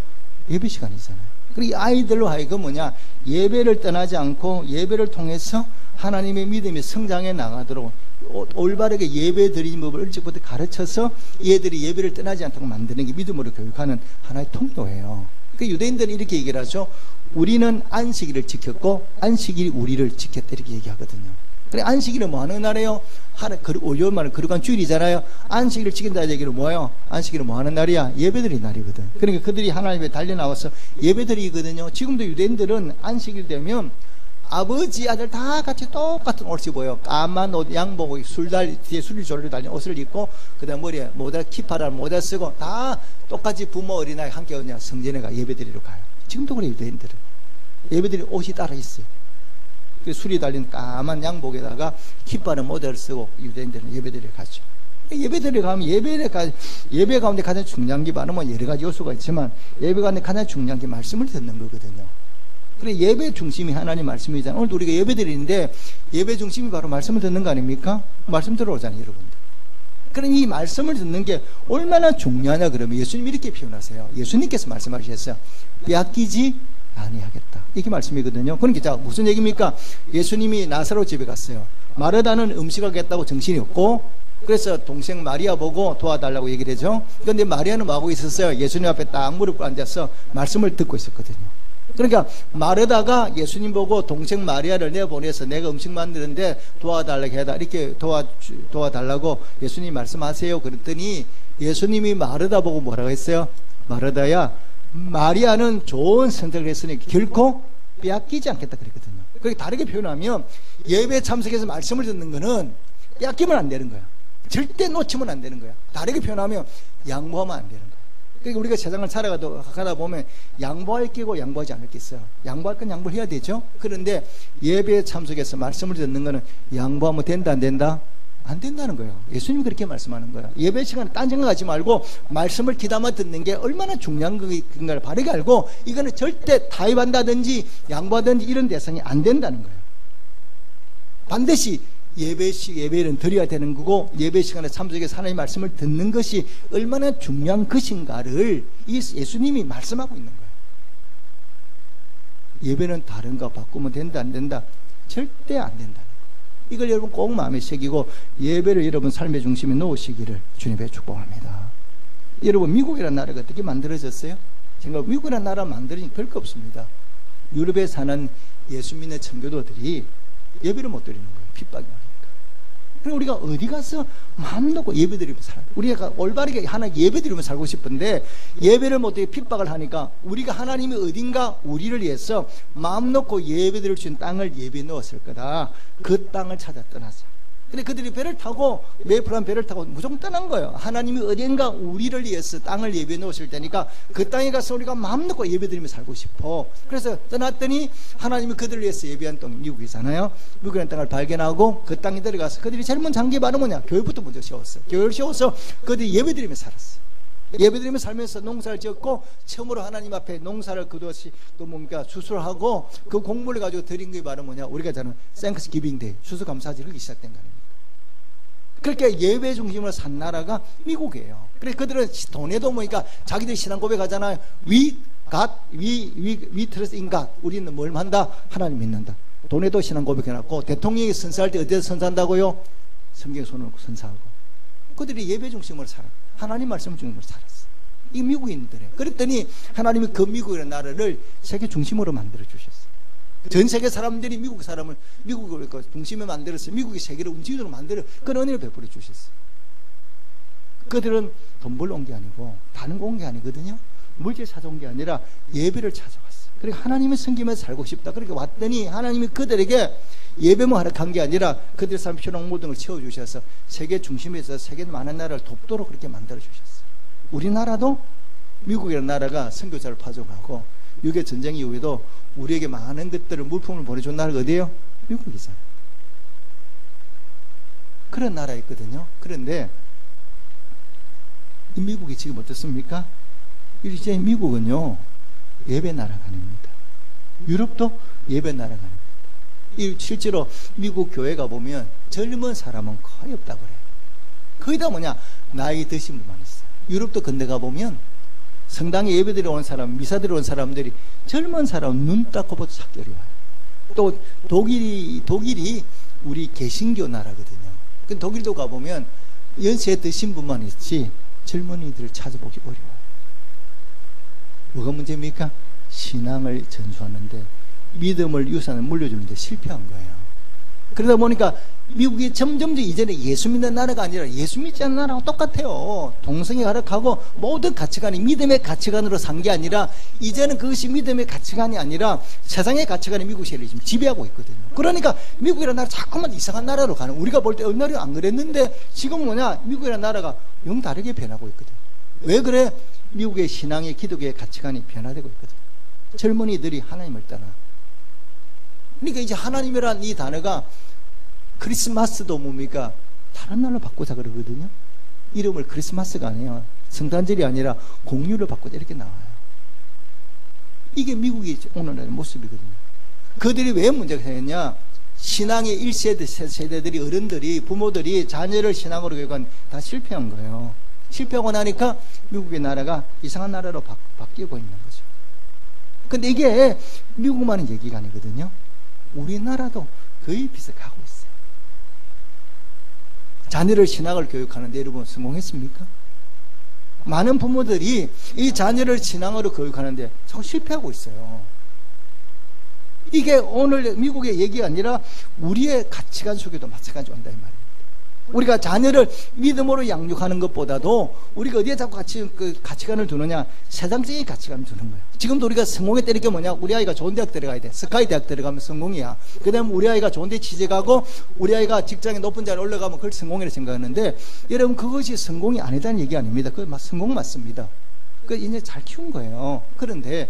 A: 예배 시간이잖아요. 그리고 이 아이들로 하여금 뭐냐? 예배를 떠나지 않고 예배를 통해서 하나님의 믿음이 성장해 나가도록 올바르게 예배 드리는 법을 일찍부터 가르쳐서 얘들이 예배를 떠나지 않도록 만드는 게 믿음으로 교육하는 하나의 통로예요. 그 유대인들은 이렇게 얘기를 하죠. 우리는 안식일을 지켰고 안식일이 우리를 지켰다 이렇게 얘기하거든요. 그래 안식일은 뭐 하는 날이에요? 요즘 말은 거룩한 주일이잖아요. 안식일을 지킨다는 얘기는 뭐예요? 안식일은 뭐 하는 날이야? 예배드리는 날이거든. 그러니까 그들이 하나님에 달려나와서 예배드리거든요. 지금도 유대인들은 안식일 되면 아버지 아들 다 같이 똑같은 옷을 입어요. 까만 옷 양복 뒤에 술이 졸려 달린 옷을 입고 그다음 머리에 모자 키파라는 모자 쓰고 다 똑같이 부모 어린아이 함께 그냥 성전에 가 예배드리러 가요. 지금도 그래요. 유대인들은 예배드리는 옷이 따로 있어요. 술이 달린 까만 양복에다가 키파는 모자를 쓰고 유대인들은 예배드리러 가죠. 예배드리러 가면 예배 가운데 가장 중요한 게 바로 뭐 여러 가지 요소가 있지만 예배 가운데 가장 중요한 게 말씀을 듣는 거거든요. 그래, 예배 중심이 하나님 말씀이잖아요. 오늘도 우리가 예배 드리는데 예배 중심이 바로 말씀을 듣는 거 아닙니까? 말씀 들어오잖아요, 여러분들. 그럼 이 말씀을 듣는 게 얼마나 중요하냐 그러면 예수님이 이렇게 표현하세요. 예수님께서 말씀하셨어요. 빼앗기지 아니하겠다. 이게 말씀이거든요. 그러니까 자, 무슨 얘기입니까? 예수님이 나사로 집에 갔어요. 마르다는 음식하겠다고 정신이 없고, 그래서 동생 마리아 보고 도와달라고 얘기를 하죠. 그런데 마리아는 뭐 하고 있었어요? 예수님 앞에 딱 무릎 꿇고 앉아서 말씀을 듣고 있었거든요. 그러니까 마르다가 예수님 보고 동생 마리아를 내보내서 내가 음식 만드는데 도와달라고 해다 이렇게 도와달라고 예수님이 말씀하세요. 그랬더니 예수님이 마르다 보고 뭐라고 했어요? 마르다야, 마리아는 좋은 선택을 했으니 결코 빼앗기지 않겠다 그랬거든요. 그렇게 다르게 표현하면 예배 참석해서 말씀을 듣는 거는 빼앗기면 안 되는 거야. 절대 놓치면 안 되는 거야. 다르게 표현하면 양보하면 안 되는 거야. 그러니까 우리가 세상을 살아가다 보면 양보할 게고 양보하지 않을 게 있어요. 양보할 건 양보를 해야 되죠. 그런데 예배에 참석해서 말씀을 듣는 거는 양보하면 된다 안 된다? 안 된다는 거예요. 예수님이 그렇게 말씀하는 거예요. 예배 시간에 딴 생각하지 말고 말씀을 귀담아 듣는 게 얼마나 중요한 건가를 바르게 알고 이거는 절대 타협한다든지 양보하든지 이런 대상이 안 된다는 거예요. 반드시 예배는 드려야 되는 거고 예배 시간에 참석해서 하나님의 말씀을 듣는 것이 얼마나 중요한 것인가를 이 예수님이 말씀하고 있는 거예요. 예배는 다른 거 바꾸면 된다 안 된다? 절대 안 된다는 거예요. 이걸 여러분 꼭 마음에 새기고 예배를 여러분 삶의 중심에 놓으시기를 주님의 축복합니다. 여러분 미국이라는 나라가 어떻게 만들어졌어요? 제가 미국이라는 나라 만들어진 별거 없습니다. 유럽에 사는 예수 믿는 청교도들이 예배를 못 드리는 거예요. 핍박이 나니까. 그럼 우리가 어디 가서 마음 놓고 예배 드리면 살아요. 우리가 올바르게 하나 예배 드리면 살고 싶은데 예배를 못 드리고 핍박을 하니까 우리가 하나님이 어딘가 우리를 위해서 마음 놓고 예배 드릴 수 있는 땅을 예배에 넣었을 거다. 그 땅을 찾아 떠나자. 근데 그들이 배를 타고 메이플한 배를 타고 무조건 떠난 거예요. 하나님이 어딘가 우리를 위해서 땅을 예배해 놓으실 테니까 그 땅에 가서 우리가 마음 놓고 예배드리며 살고 싶어. 그래서 떠났더니 하나님이 그들을 위해서 예배한 땅이 미국이잖아요. 미국이라는 땅을 발견하고 그 땅에 들어가서 그들이 제일 먼저 한 게 바로 뭐냐? 교회부터 먼저 세웠어요. 교회를 세워서 그들이 예배드리며 살았어요. 예배드리며 살면서 농사를 지었고 처음으로 하나님 앞에 농사를 그것이 또 뭔가 수술하고 그 공물을 가지고 드린 게 바로 뭐냐? 우리가 자는 생크스 기빙 데이 추수감사절이 하기 시작된 거 아닙니까? 그렇게 예배 중심으로 산 나라가 미국이에요. 그래서 그들은 돈에도 뭐니까 자기들 신앙 고백하잖아요. We trust in God. 우리는 뭘 한다? 하나님 믿는다. 돈에도 신앙 고백해놨고 대통령이 선사할 때 어디서 선사한다고요? 성경에 손을 놓고 선사하고. 그들이 예배 중심으로 살아. 하나님 말씀 중심으로 살았어. 이 미국인들이에요. 그랬더니 하나님이 그 미국이라는 나라를 세계 중심으로 만들어 주셨어요. 전 세계 사람들이 미국 사람을 미국을 중심에 만들어서 미국이 세계를 움직이도록 만들어 그런 은혜를 베풀어 주셨어요. 그들은 돈 벌러 온 게 아니고 다른 거 온 게 아니거든요. 물질 찾아온 게 아니라 예배를 찾아왔어요. 그러니까 하나님의 섬기면서 살고 싶다. 그렇게 왔더니 하나님이 그들에게 예배만 하러 간 게 아니라 그들 삶 필요한 모든 걸 채워주셔서 세계 중심에서 세계 많은 나라를 돕도록 그렇게 만들어 주셨어요. 우리나라도 미국이라는 나라가 선교사를 파송하고 6.25 전쟁 이후에도 우리에게 많은 것들을 물품을 보내준 나라가 어디예요? 미국이잖아요. 그런 나라였거든요. 그런데 이 미국이 지금 어떻습니까? 이제 미국은요 예배 나라가 아닙니다. 유럽도 예배 나라가 아닙니다. 실제로 미국 교회 가보면 젊은 사람은 거의 없다고 그래요. 거의 다 뭐냐? 나이 드신 분만 있어요. 유럽도 근데 가보면 성당에 예배드리러 온 사람, 미사드리러 온 사람들이 젊은 사람 눈 딱 꼽아도 작별이 와요. 또 독일이 우리 개신교 나라거든요. 그 독일도 가보면 연세 드신 분만 있지 젊은이들을 찾아보기 어려워요. 뭐가 문제입니까? 신앙을 전수하는데 믿음을 유산을 물려주는데 실패한 거예요. 그러다 보니까 미국이 점점 이제는 예수 믿는 나라가 아니라 예수 믿지 않는 나라랑 똑같아요. 동성애 가락하고 모든 가치관이 믿음의 가치관으로 산 게 아니라 이제는 그것이 믿음의 가치관이 아니라 세상의 가치관이 미국 세력이 지금 지배하고 있거든요. 그러니까 미국이라는 나라 자꾸만 이상한 나라로 가는, 우리가 볼 때 옛날에 안 그랬는데 지금 뭐냐? 미국이라는 나라가 영 다르게 변하고 있거든요. 왜 그래? 미국의 신앙의 기독교의 가치관이 변화되고 있거든요. 젊은이들이 하나님을 떠나. 그러니까 이제 하나님이란 이 단어가 크리스마스도 뭡니까? 다른 날로 바꾸자 그러거든요. 이름을 크리스마스가 아니에요. 성탄절이 아니라 공휴를 바꾸자 이렇게 나와요. 이게 미국의 오늘날의 모습이거든요. 그들이 왜 문제가 생겼냐? 신앙의 1세대, 세대들이, 어른들이, 부모들이 자녀를 신앙으로 교육한 다 실패한 거예요. 실패하고 나니까 미국의 나라가 이상한 나라로 바뀌고 있는 거죠. 근데 이게 미국만의 얘기가 아니거든요. 우리나라도 거의 비슷하고 있어요. 자녀를 신앙을 교육하는데 여러분 성공했습니까? 많은 부모들이 이 자녀를 신앙으로 교육하는데 자꾸 실패하고 있어요. 이게 오늘 미국의 얘기가 아니라 우리의 가치관 속에도 마찬가지로 온다 이 말입니다. 우리가 자녀를 믿음으로 양육하는 것보다도 우리가 어디에 자꾸 가치관을 두느냐? 세상적인 가치관을 두는 거예요. 지금도 우리가 성공했다는 게 뭐냐? 우리 아이가 좋은 대학 들어가야 돼. 스카이 대학 들어가면 성공이야. 그 다음에 우리 아이가 좋은 데 취직하고 우리 아이가 직장에 높은 자리에 올라가면 그걸 성공이라고 생각하는데 여러분 그것이 성공이 아니다는 얘기 아닙니다. 그건 성공 맞습니다. 그 이제 잘 키운 거예요. 그런데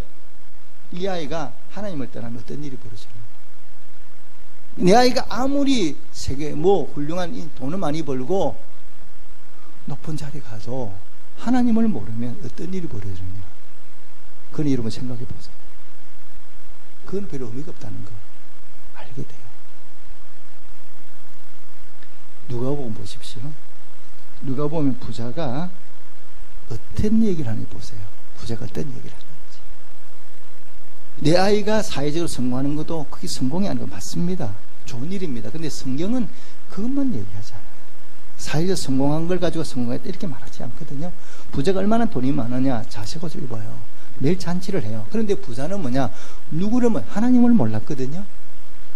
A: 이 아이가 하나님을 떠나면 어떤 일이 벌어지는 거예요? 내 아이가 아무리 세계 훌륭한 돈을 많이 벌고 높은 자리에 가도 하나님을 모르면 어떤 일이 벌어지느냐? 그건 여러분 생각해 보세요. 그건 별로 의미가 없다는 거 알게 돼요. 누가복음 보십시오. 누가복음 부자가 어떤 얘기를 하는지 보세요. 부자가 어떤 얘기를 하는지. 내 아이가 사회적으로 성공하는 것도 그게 성공이 아니고 맞습니다. 좋은 일입니다. 근데 성경은 그것만 얘기하지 않아요. 사회적 성공한 걸 가지고 성공했다 이렇게 말하지 않거든요. 부자가 얼마나 돈이 많으냐? 자식옷을 입어요. 매일 잔치를 해요. 그런데 부자는 뭐냐? 누구를 하나님을 몰랐거든요.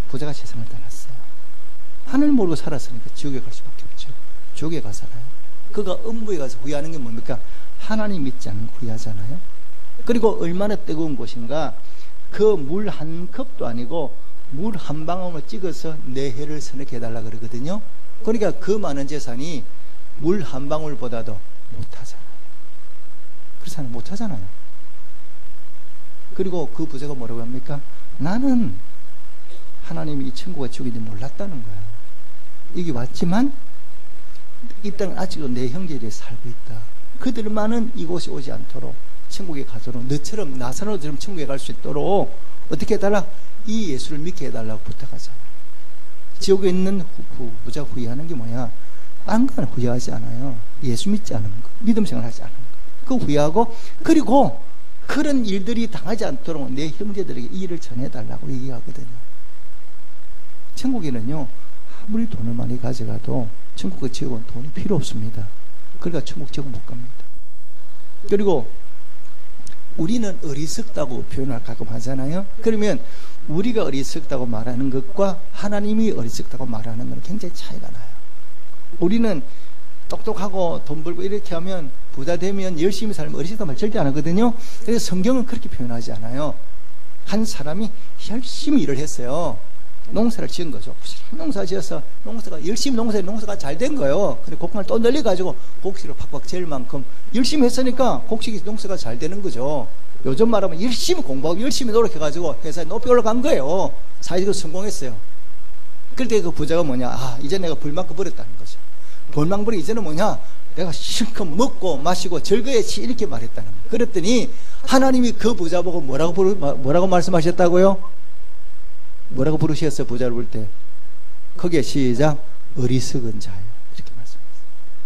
A: 부자가 세상을 떠났어요. 하늘 모르고 살았으니까 지옥에 갈 수밖에 없죠. 지옥에 가 살아요. 그가 음부에 가서 후회하는 게 뭡니까? 하나님 믿지 않는 거 후회하잖아요. 그리고 얼마나 뜨거운 곳인가? 그 물 한 컵도 아니고 물 한 방울을 찍어서 내 혀를 선택해 달라 그러거든요. 그러니까 그 많은 재산이 물 한 방울보다도 못하잖아요. 그래서 못하잖아요. 그리고 그 부자가 뭐라고 합니까? 나는 하나님이 이 천국과 지옥인지 몰랐다는 거예요. 여기 왔지만 이 땅은 아직도 내 형제들이 살고 있다. 그들만은 이곳에 오지 않도록 천국에 가도록 너처럼 나사로처럼 천국에 갈 수 있도록 어떻게 해달라? 이 예수를 믿게 해달라고 부탁하잖아요. 지옥에 있는 부자 후회하는 게 뭐야? 딴 건 후회하지 않아요. 예수 믿지 않은 거, 믿음 생활하지 않은 거, 그거 후회하고, 그리고 그런 일들이 당하지 않도록 내 형제들에게 이 일을 전해달라고 얘기하거든요. 천국에는요 아무리 돈을 많이 가져가도 천국과 지옥은 돈이 필요 없습니다. 그러니까 천국 지옥 못 갑니다. 그리고 우리는 어리석다고 표현을 가끔 하잖아요. 그러면 우리가 어리석다고 말하는 것과 하나님이 어리석다고 말하는 건 굉장히 차이가 나요. 우리는 똑똑하고 돈 벌고 이렇게 하면 부자 되면 열심히 살면 어리석다고 말 절대 안 하거든요. 그래서 성경은 그렇게 표현하지 않아요. 한 사람이 열심히 일을 했어요. 농사를 지은 거죠. 농사 지어서 농사가 열심히 농사가 잘 된 거예요. 근데 곡간을 또 늘려가지고 곡식을 팍팍 잴 만큼 열심히 했으니까 곡식이 농사가 잘 되는 거죠. 요즘 말하면 열심히 공부하고 열심히 노력해가지고 회사에 높이 올라간 거예요. 사회적으로 성공했어요. 그때 그 부자가 뭐냐? 아, 이제 내가 불만큼 버렸다는 거죠. 불만 버리기 이제는 뭐냐? 내가 실컷 먹고 마시고 즐거워야지 이렇게 말했다는 거예요. 그랬더니 하나님이 그 부자 보고 뭐라고 말씀하셨다고요? 뭐라고 부르셨어요? 부자를 볼 때 거기에 시작 어리석은 자예요 이렇게 말씀했어요.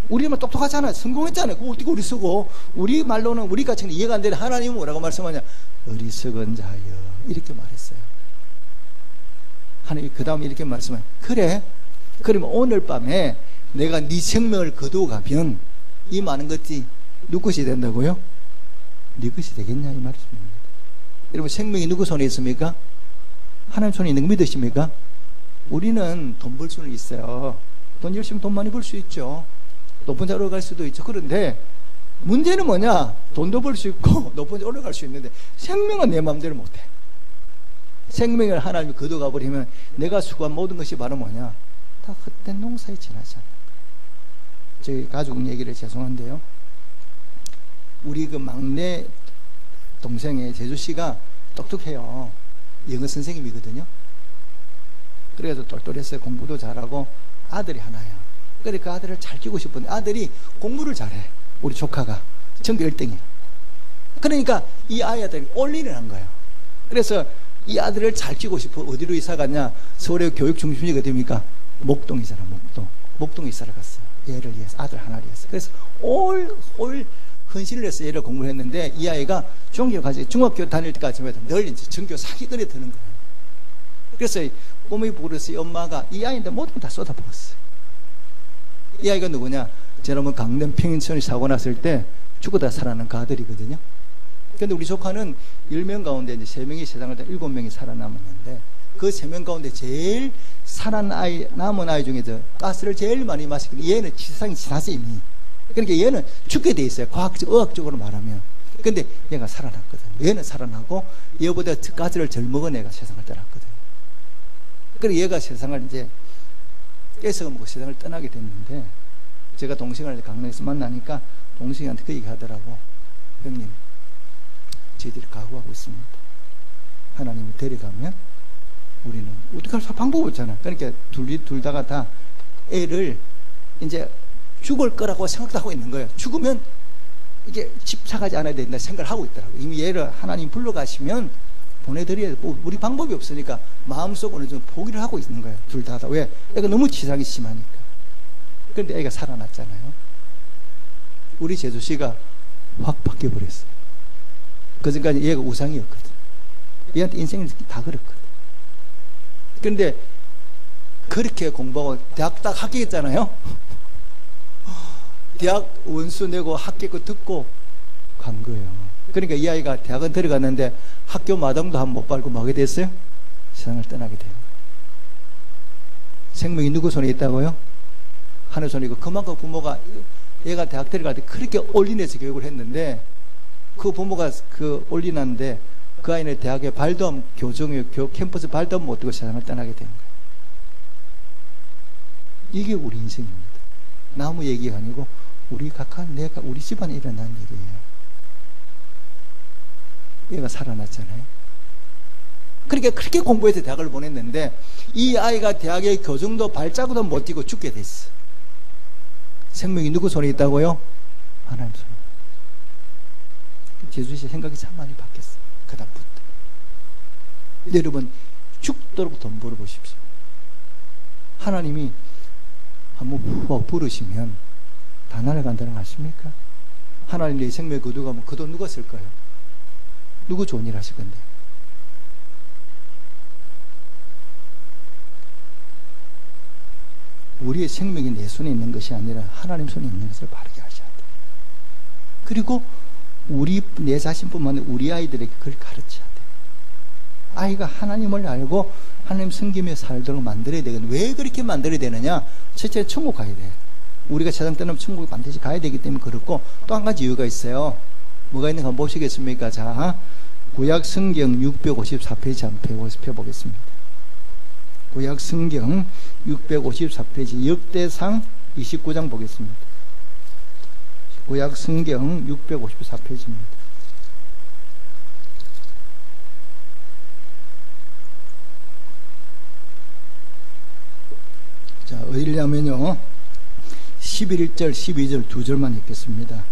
A: 우리는 똑똑하잖아요. 성공했잖아요. 그거 어떻게 어리석어? 우리 말로는 우리 가치는 이해가 안 되는 하나님은 뭐라고 말씀하냐? 어리석은 자여 이렇게 말했어요. 하나님 그 다음에 이렇게 말씀해요. 그래 그러면 오늘 밤에 내가 네 생명을 거두어 가면 이 많은 것이 누구 것이 된다고요? 네 것이 되겠냐 이 말씀입니다. 여러분 생명이 누구 손에 있습니까? 하나님 손에 있는 거 믿으십니까? 우리는 돈 벌 수는 있어요. 돈 열심히 돈 많이 벌 수 있죠. 높은 자리로 갈 수도 있죠. 그런데 문제는 뭐냐? 돈도 벌 수 있고 높은 자리로 올라갈 수 있는데 생명은 내 마음대로 못해. 생명을 하나님이 거둬가 버리면 내가 수고한 모든 것이 바로 뭐냐? 다 헛된 농사에 지나지 않는 거예요. 저희 가족 얘기를 죄송한데요. 우리 그 막내 동생의 제주씨가 똑똑해요. 영어 선생님이거든요. 그래서 똘똘했어요. 공부도 잘하고 아들이 하나야. 그래 그 아들을 잘 키우고 싶은데 아들이 공부를 잘해. 우리 조카가 전교 1등이에요. 그러니까 이 아이들이 올인을 한 거예요. 그래서 이 아들을 잘 키우고 싶어 어디로 이사 갔냐? 서울의 교육 중심지가 됩니까? 목동이잖아. 목동에 이사를 갔어. 얘를 위해서, 아들 하나를 위해서. 그래서 올 헌신을 해서 얘를 공부를 했는데, 이 아이가 중학교 다닐 때까지만 해도 늘 이제 전교 사기들이 드는 거예요. 그래서 꿈이 부르서 엄마가 이 아이한테 모든 걸 다 쏟아부었어요. 이 아이가 누구냐? 여러분 강릉 평인천이 사고 났을 때 죽어다 살아난 그 아들이거든요. 근데 우리 조카는 10명 가운데 이제 3명이 세상을 다 7명이 살아남았는데, 그 3명 가운데 제일 남은 아이 중에서 가스를 제일 많이 마시고, 얘는 세상이 지났어 이미. 그러니까 얘는 죽게 돼 있어요. 의학적으로 말하면. 근데 얘가 살아났거든. 얘는 살아나고 얘보다 가스를 덜 먹은 애가 세상을 떠났거든. 그래서 얘가 세상을 이제 깨서 먹고 세상을 떠나게 됐는데, 제가 동생을 강릉에서 만나니까 동생한테 그 얘기 하더라고. 형님, 저희들이 각오하고 있습니다. 하나님이 데려가면 우리는 어떻게 할 방법이 없잖아. 그러니까 둘 다가 다 애를 이제 죽을 거라고 생각도 하고 있는 거예요. 죽으면 이게 집착하지 않아야 된다 생각을 하고 있더라고요. 이미 얘를 하나님 불러가시면 보내드려야 돼. 우리 방법이 없으니까 마음속으로 좀 포기를 하고 있는 거예요. 둘 다. 왜? 애가 너무 치상이 심하니까. 그런데 애가 살아났잖아요. 우리 제주씨가 확 바뀌어버렸어요. 그전까지 얘가 우상이었거든. 얘한테 인생이 다 그렇거든. 그런데 그렇게 공부하고 대학 딱 합격했잖아요. 대학 원수 내고 합격 듣고 간 거예요. 그러니까 이 아이가 대학은 들어갔는데 학교 마당도 한 번 못 밟고 뭐하게 됐어요? 세상을 떠나게 돼요. 생명이 누구 손에 있다고요? 하늘 손에 있고, 그만큼 부모가 얘가 대학 들어갈 때 그렇게 올인해서 교육을 했는데, 그 부모가 그 올인하는데 그 아이는 대학에 발도 캠퍼스 발도 못 뛰고 세상을 떠나게 된 거예요. 이게 우리 인생입니다. 나무 얘기가 아니고 우리 우리 집안에 일어난 일이에요. 얘가 살아났잖아요. 그러니까 그렇게 공부해서 대학을 보냈는데, 이 아이가 대학의 교정도 발자국도 못 뛰고 죽게 됐어. 생명이 누구 손에 있다고요? 하나님 손에. 제주시 생각이 참 많이 바뀌었어요. 그 다음부터. 여러분, 죽도록 돈 벌어보십시오. 하나님이 한번 훅 부르시면 다 날아간다는 거 아십니까? 하나님 내 생명에 거두가면 그 돈 누가 쓸 거예요? 누구 좋은 일 하실 건데? 우리의 생명이 내 손에 있는 것이 아니라 하나님 손에 있는 것을 바르게 하셔야 돼요. 그리고 내 자신뿐만 아니라 우리 아이들에게 그걸 가르쳐야 돼요. 아이가 하나님을 알고 하나님 섬기며 살도록 만들어야 되거든요. 왜 그렇게 만들어야 되느냐? 첫째, 천국 가야 돼요. 우리가 세상 떠나면 천국에 반드시 가야 되기 때문에 그렇고, 또 한 가지 이유가 있어요. 뭐가 있는가 한번 보시겠습니까? 자, 구약 성경 654페이지 한번 펴보겠습니다. 구약 성경 654페이지 역대상 29장 보겠습니다. 구약 성경 654페이지입니다. 자, 어디냐면요, 11절 12절 두 절만 읽겠습니다.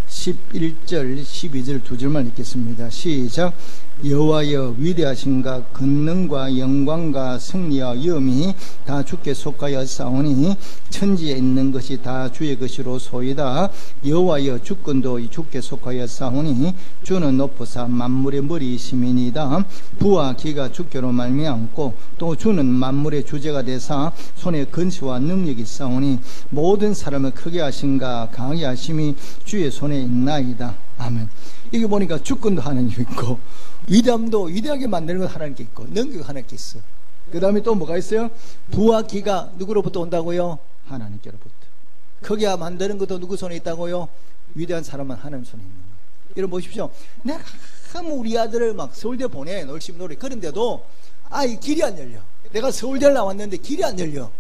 A: 11절 12절 두 절만 읽겠습니다. 시작. 여호와여, 위대하신가 권능과 영광과 승리와 영이 다 주께 속하여 싸우니 천지에 있는 것이 다 주의 것이로 소이다. 여호와여, 주권도 주께 속하여 싸우니 주는 높으사 만물의 머리이심이니이다. 부와 기가 주께로 말미암고 또 주는 만물의 주제가 되사 손에 근시와 능력이 싸우니 모든 사람을 크게 하신가 강하게 하심이 주의 손에 있나이다. 아멘. 이게 보니까 주권도 하나님 있고, 위대함도 위대하게 만드는 건 하나님께 있고, 능력이 하나님께 있어. 그 다음에 또 뭐가 있어요? 부와 기가 누구로부터 온다고요? 하나님께로부터. 크게 만드는 것도 누구 손에 있다고요? 위대한 사람은 하나님 손에 있는 거예요. 여러분 보십시오. 내가 우리 아들을 막 서울대 보내, 열심히 노래. 그런데도 길이 안 열려. 내가 서울대를 나왔는데 길이 안 열려.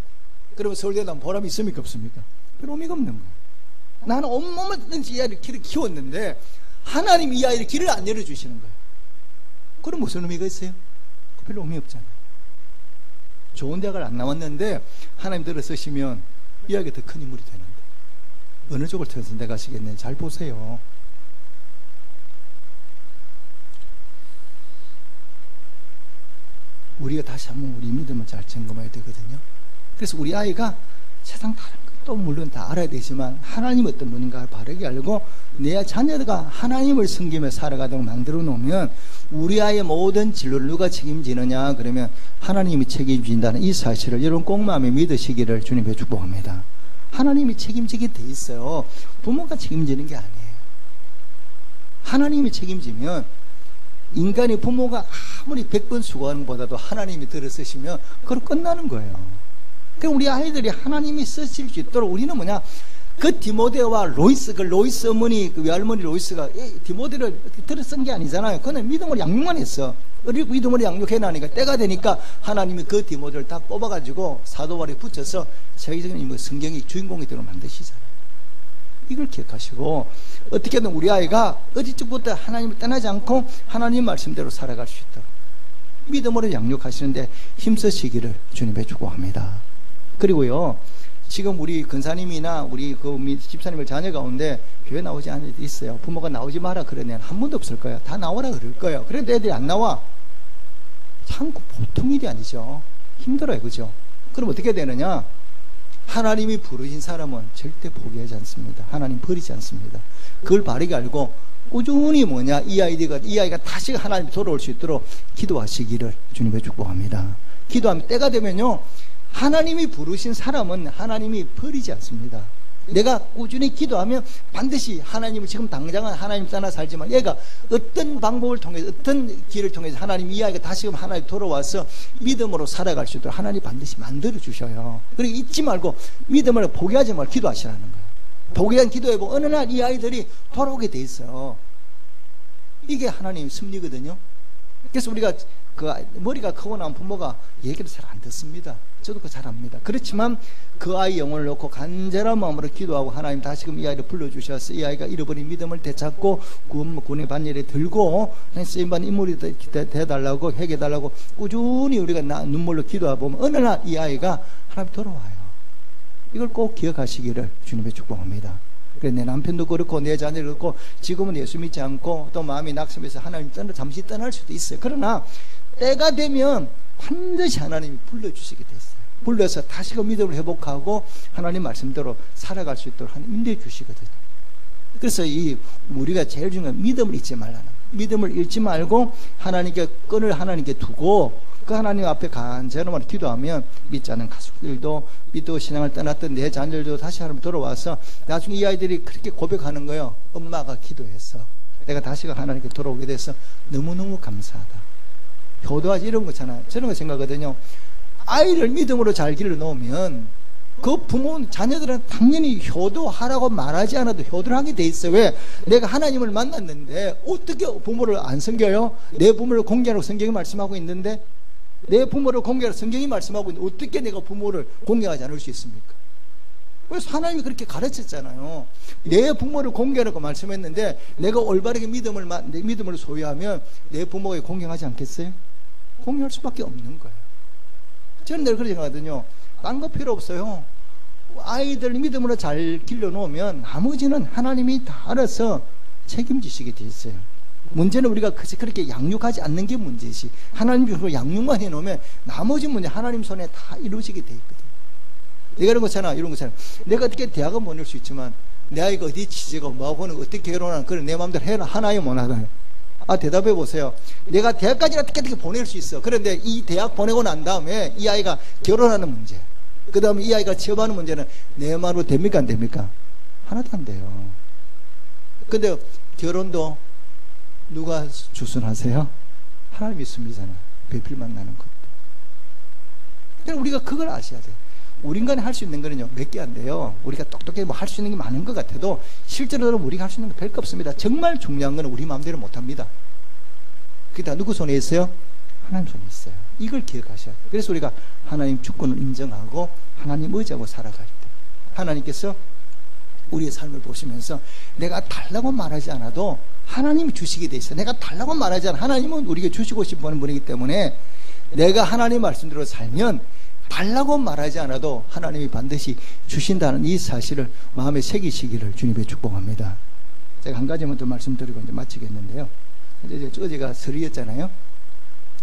A: 그러면 서울대 나면 보람이 있습니까? 없습니까? 별 의미가 없는 거예요. 나는 온몸을 든지 이 아이를 길을 키웠는데 하나님이 이 아이를 길을 안 열어주시는 거예요. 그럼 무슨 의미가 있어요? 별로 의미 없잖아요. 좋은 대학을 안 나왔는데 하나님 들어 쓰시면 이 아이가 더 큰 인물이 되는데 어느 쪽을 선택하시겠네. 잘 보세요. 우리가 다시 한번 우리 믿음을 잘 점검해야 되거든요. 그래서 우리 아이가 세상 다른 것도 물론 다 알아야 되지만 하나님 어떤 분인가를 바르게 알고 내 자녀가 하나님을 섬기며 살아가도록 만들어 놓으면 우리 아이의 모든 진로를 누가 책임지느냐 그러면 하나님이 책임진다는 이 사실을 여러분 꼭 마음에 믿으시기를 주님께 축복합니다. 하나님이 책임지게 돼 있어요. 부모가 책임지는 게 아니에요. 하나님이 책임지면 인간이 부모가 아무리 100번 수고하는 것보다도 하나님이 들어서시면 그걸 끝나는 거예요. 그럼 우리 아이들이 하나님이 쓰실 수 있도록 우리는 뭐냐, 그 디모데와 로이스, 그 로이스 어머니, 그 외할머니 로이스가 디모데를 들어 쓴 게 아니잖아요. 그는 믿음으로 양육만 했어. 믿음으로 양육해나니까 때가 되니까 하나님이 그 디모데를 다 뽑아가지고 사도발에 붙여서 세계적인 성경의 주인공이 되도록 만드시잖아요. 이걸 기억하시고 어떻게든 우리 아이가 어디 쪽부터 하나님을 떠나지 않고 하나님 말씀대로 살아갈 수 있도록 믿음으로 양육하시는데 힘쓰시기를 주님께 축복합니다. 그리고요, 지금 우리 근사님이나 우리 그 집사님의 자녀 가운데 교회 나오지 않은 애들이 있어요. 부모가 나오지 마라 그러면 한 번도 없을 거예요. 다 나오라 그럴 거예요. 그런데 애들이 안 나와. 참 보통 일이 아니죠. 힘들어요. 그죠? 그럼 어떻게 되느냐? 하나님이 부르신 사람은 절대 포기하지 않습니다. 하나님 버리지 않습니다. 그걸 바르게 알고 꾸준히 뭐냐, 이 아이가 다시 하나님 돌아올 수 있도록 기도하시기를 주님께 축복합니다. 기도하면 때가 되면요, 하나님이 부르신 사람은 하나님이 버리지 않습니다. 내가 꾸준히 기도하면 반드시 하나님을, 지금 당장은 하나님 떠나 살지만 얘가 어떤 방법을 통해서 어떤 길을 통해서 하나님, 이 아이가 다시금 하나님 돌아와서 믿음으로 살아갈 수 있도록 하나님 반드시 만들어 주셔요. 그리고 잊지 말고 믿음을 포기하지 말고 기도하시라는 거예요. 포기한 기도해보고 어느 날 이 아이들이 돌아오게 돼 있어요. 이게 하나님 섭리거든요. 그래서 우리가 그 머리가 크고 나면 부모가 얘기를 잘 안 듣습니다. 저도 그거 잘 압니다. 그렇지만 그 아이 영혼을 놓고 간절한 마음으로 기도하고 하나님 다시금 이 아이를 불러주셔서 이 아이가 잃어버린 믿음을 되찾고 구원의 반열에 들고 쓰임받는 인물이 되달라고 해결해달라고 꾸준히 우리가 눈물로 기도해보면 어느 날 이 아이가 하나님 돌아와요. 이걸 꼭 기억하시기를 주님의 축복합니다. 그래, 내 남편도 그렇고 내 자녀도 그렇고 지금은 예수 믿지 않고 또 마음이 낙심해서 하나님 잠시 떠날 수도 있어요. 그러나 때가 되면 반드시 하나님이 불러주시게 됐어요. 불러서 다시금 믿음을 회복하고 하나님 말씀대로 살아갈 수 있도록 하나님 인도해 주시거든요. 그래서 우리가 제일 중요한 믿음을 잊지 말라는 거예요. 믿음을 잃지 말고 하나님께 끈을 하나님께 두고 그 하나님 앞에 간절히 기도하면 믿지 않는 가족들도 믿고 신앙을 떠났던 내 자녀들도 다시 하나님 돌아와서 나중에 이 아이들이 그렇게 고백하는 거예요. 엄마가 기도해서 내가 다시 하나님께 돌아오게 돼서 너무너무 감사하다. 효도하지 이런 거잖아요. 저런 거 생각하거든요. 아이를 믿음으로 잘 길러놓으면 그 부모, 자녀들은 당연히 효도하라고 말하지 않아도 효도를 하게 돼 있어요. 왜? 내가 하나님을 만났는데 어떻게 부모를 안 섬겨요? 내 부모를 공개하라고 성경이 말씀하고 있는데, 내 부모를 공개하라고 성경이 말씀하고 있는데 어떻게 내가 부모를 공개하지 않을 수 있습니까? 그래서 하나님이 그렇게 가르쳤잖아요. 내 부모를 공개하라고 말씀했는데 내가 올바르게 믿음을 소유하면 내 부모에 공경하지 않겠어요? 공경할 수밖에 없는 거예요. 저는 늘 그렇게 생각하거든요. 딴 거 필요 없어요. 아이들 믿음으로 잘 길러놓으면 나머지는 하나님이 다 알아서 책임지시게 돼 있어요. 문제는 우리가 그렇게 양육하지 않는 게 문제지, 하나님 양육만 해놓으면 나머지 문제 하나님 손에 다 이루어지게 돼 있거든요. 내가 이런 거잖아. 내가 어떻게 대학은 보낼 수 있지만 내 아이가 어디 취직하고 뭐하고는 어떻게 결혼하는 그런 내 마음대로 해라 하나요 못하나요? 대답해 보세요. 내가 대학까지는 어떻게 보낼 수 있어. 그런데 이 대학 보내고 난 다음에 이 아이가 결혼하는 문제, 그 다음에 이 아이가 취업하는 문제는 내 마음으로 됩니까 안 됩니까? 하나도 안 돼요. 근데 결혼도 누가 주선하세요? 하나님이 섭리잖아요. 배필 만나는 것도. 그러니까 우리가 그걸 아셔야 돼요. 우리 인간이 할 수 있는 거는요, 몇 개 안 돼요. 우리가 똑똑히 할 수 있는 게 많은 것 같아도 실제로는 우리가 할 수 있는 거 별거 없습니다. 정말 중요한 거는 우리 마음대로 못 합니다. 그게 다 누구 손에 있어요? 하나님 손에 있어요. 이걸 기억하셔야 돼요. 그래서 우리가 하나님 주권을 인정하고 하나님 의지하고 살아갈 때 하나님께서 우리의 삶을 보시면서 내가 달라고 말하지 않아도 하나님이 주시게 돼 있어요. 내가 달라고 말하지 않아 하나님은 우리에게 주시고 싶어하는 분이기 때문에 내가 하나님 말씀대로 살면 달라고 말하지 않아도 하나님이 반드시 주신다는 이 사실을 마음에 새기시기를 주님의 축복합니다. 제가 한 가지만 더 말씀드리고 이제 마치겠는데요. 이제 어제가 설이었잖아요.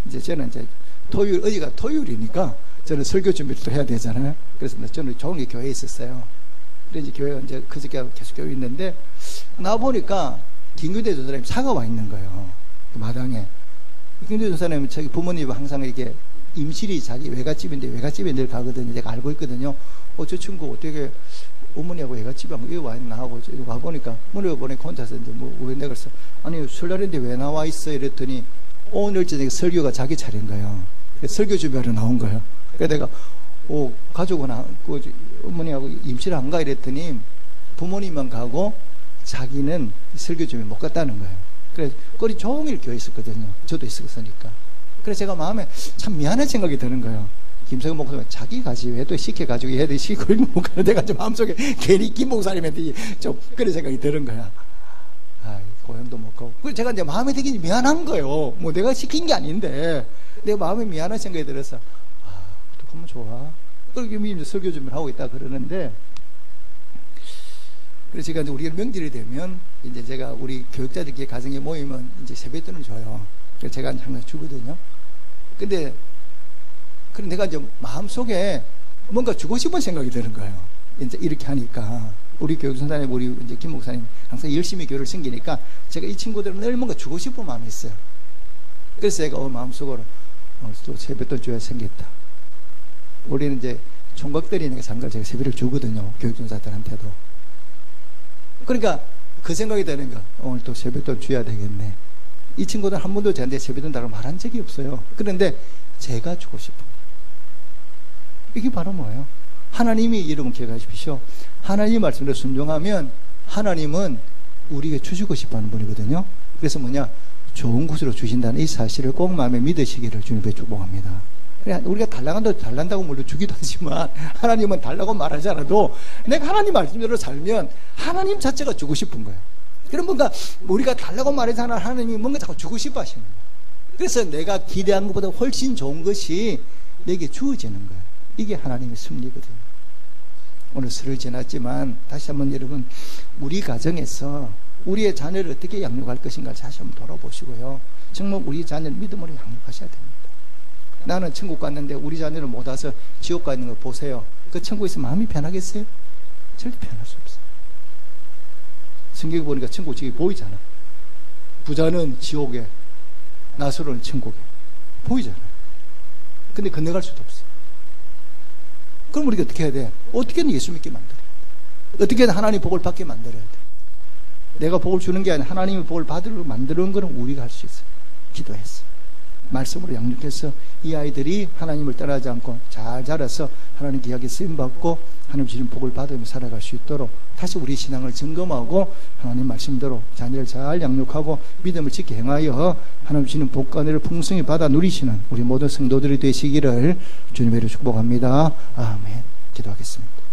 A: 이제 저는 이제 토요일, 어디가 토요일이니까 저는 설교 준비를 또 해야 되잖아요. 그래서 저는 종일 교회에 있었어요. 그래서 이제 교회가 이제 그저께 계속 교회 있는데, 나보니까 김규대 전사님이 차가 와 있는 거예요. 그 마당에. 김규대 전사님은 자기 부모님 항상 이렇게 임실이 자기 외갓집인데 외갓집에 늘 가거든요. 제가 알고 있거든요. 저 친구 어떻게 어머니하고 외갓집에 한번 여기 와 있나 하고 와보니까 문을 보니까 혼자서 이제 왜 내가 그랬어. 아니 설날인데 왜 나와 있어? 이랬더니 오늘 저녁에 설교가 자기 차례인 거예요. 설교 준비하러 나온 거예요. 그래서 내가 가족은 어머니하고 임실을 안 가? 이랬더니 부모님만 가고 자기는 설교 준비 못 갔다는 거예요. 그래서 거리 종일 교회에 있었거든요. 저도 있었으니까. 그래서 제가 마음에 참 미안한 생각이 드는 거예요. 김석현 목사님 자기 가지 왜 또 시켜가지고 얘들 시키고 못 가는 데가 좀 마음속에 괜히 김 목사님한테 좀 그런 생각이 드는 거야. 고향도 못 가고. 그래서 제가 이제 마음에 되게 미안한 거예요. 뭐 내가 시킨 게 아닌데 내 마음에 미안한 생각이 들어서 어떡하면 좋아. 그렇게 이제 설교 준비를 하고 있다 그러는데, 그래서 제가 이제 우리가 명절이 되면 이제 제가 우리 교육자들끼리 가정에 모이면 이제 세뱃돈을 줘요. 그래서 제가 항상 주거든요. 근데 내가 이제 마음속에 뭔가 주고 싶은 생각이 드는 거예요. 이제 이렇게 하니까. 우리 교육선사님, 우리 이제 김 목사님 항상 열심히 교회를 섬기니까 제가 이 친구들은 늘 뭔가 주고 싶은 마음이 있어요. 그래서 제가 마음속으로 또 세뱃돈 줘야 생겼다. 우리는 이제 총각들이니까 잠깐 제가 세뱃을 주거든요. 교육선사들한테도. 그러니까 그 생각이 드는 거야. 오늘 또 세뱃돈 줘야 되겠네. 이 친구들 한 번도 저한테 세뱃돈 달라고 말한 적이 없어요. 그런데 제가 주고 싶은 거예요. 이게 바로 뭐예요? 하나님이, 여러분 기억하십시오. 하나님 말씀을 순종하면 하나님은 우리에게 주시고 싶어 하는 분이거든요. 그래서 뭐냐? 좋은 곳으로 주신다는 이 사실을 꼭 마음에 믿으시기를 주님께 축복합니다. 우리가 달란다고 물론 주기도 하지만 하나님은 달라고 말하지 않아도 내가 하나님 말씀대로 살면 하나님 자체가 주고 싶은 거예요. 그럼 뭔가 우리가 달라고 말하잖아. 하나님이 뭔가 자꾸 주고 싶어 하시는 거예요. 그래서 내가 기대한 것보다 훨씬 좋은 것이 내게 주어지는 거예요. 이게 하나님의 섭리거든요. 오늘 설을 지났지만 다시 한번 여러분, 우리 가정에서 우리의 자녀를 어떻게 양육할 것인가 다시 한번 돌아보시고요. 정말 우리 자녀를 믿음으로 양육하셔야 됩니다. 나는 천국 갔는데 우리 자녀를 못 와서 지옥 가 있는 거 보세요. 그 천국에서 마음이 편하겠어요? 절대 편할 수 없어요. 성경에 보니까 천국 저기 보이잖아. 부자는 지옥에, 나사로는 천국에 보이잖아요. 근데 건너갈 수도 없어. 그럼 우리가 어떻게 해야 돼? 어떻게든 예수 믿게 만들어야 돼. 어떻게든 하나님 복을 받게 만들어야 돼. 내가 복을 주는 게 아니라 하나님의 복을 받으려고 만드는 거는 우리가 할 수 있어요. 기도해서 말씀으로 양육해서 이 아이들이 하나님을 떠나지 않고 잘 자라서 하나님 기약에 쓰임받고 하나님 주신 복을 받으며 살아갈 수 있도록 다시 우리 신앙을 점검하고 하나님 말씀대로 자녀를 잘 양육하고 믿음을 지켜 행하여 하나님 주시는 복과 은혜를 풍성히 받아 누리시는 우리 모든 성도들이 되시기를 주님의 이름으로 축복합니다. 아멘. 기도하겠습니다.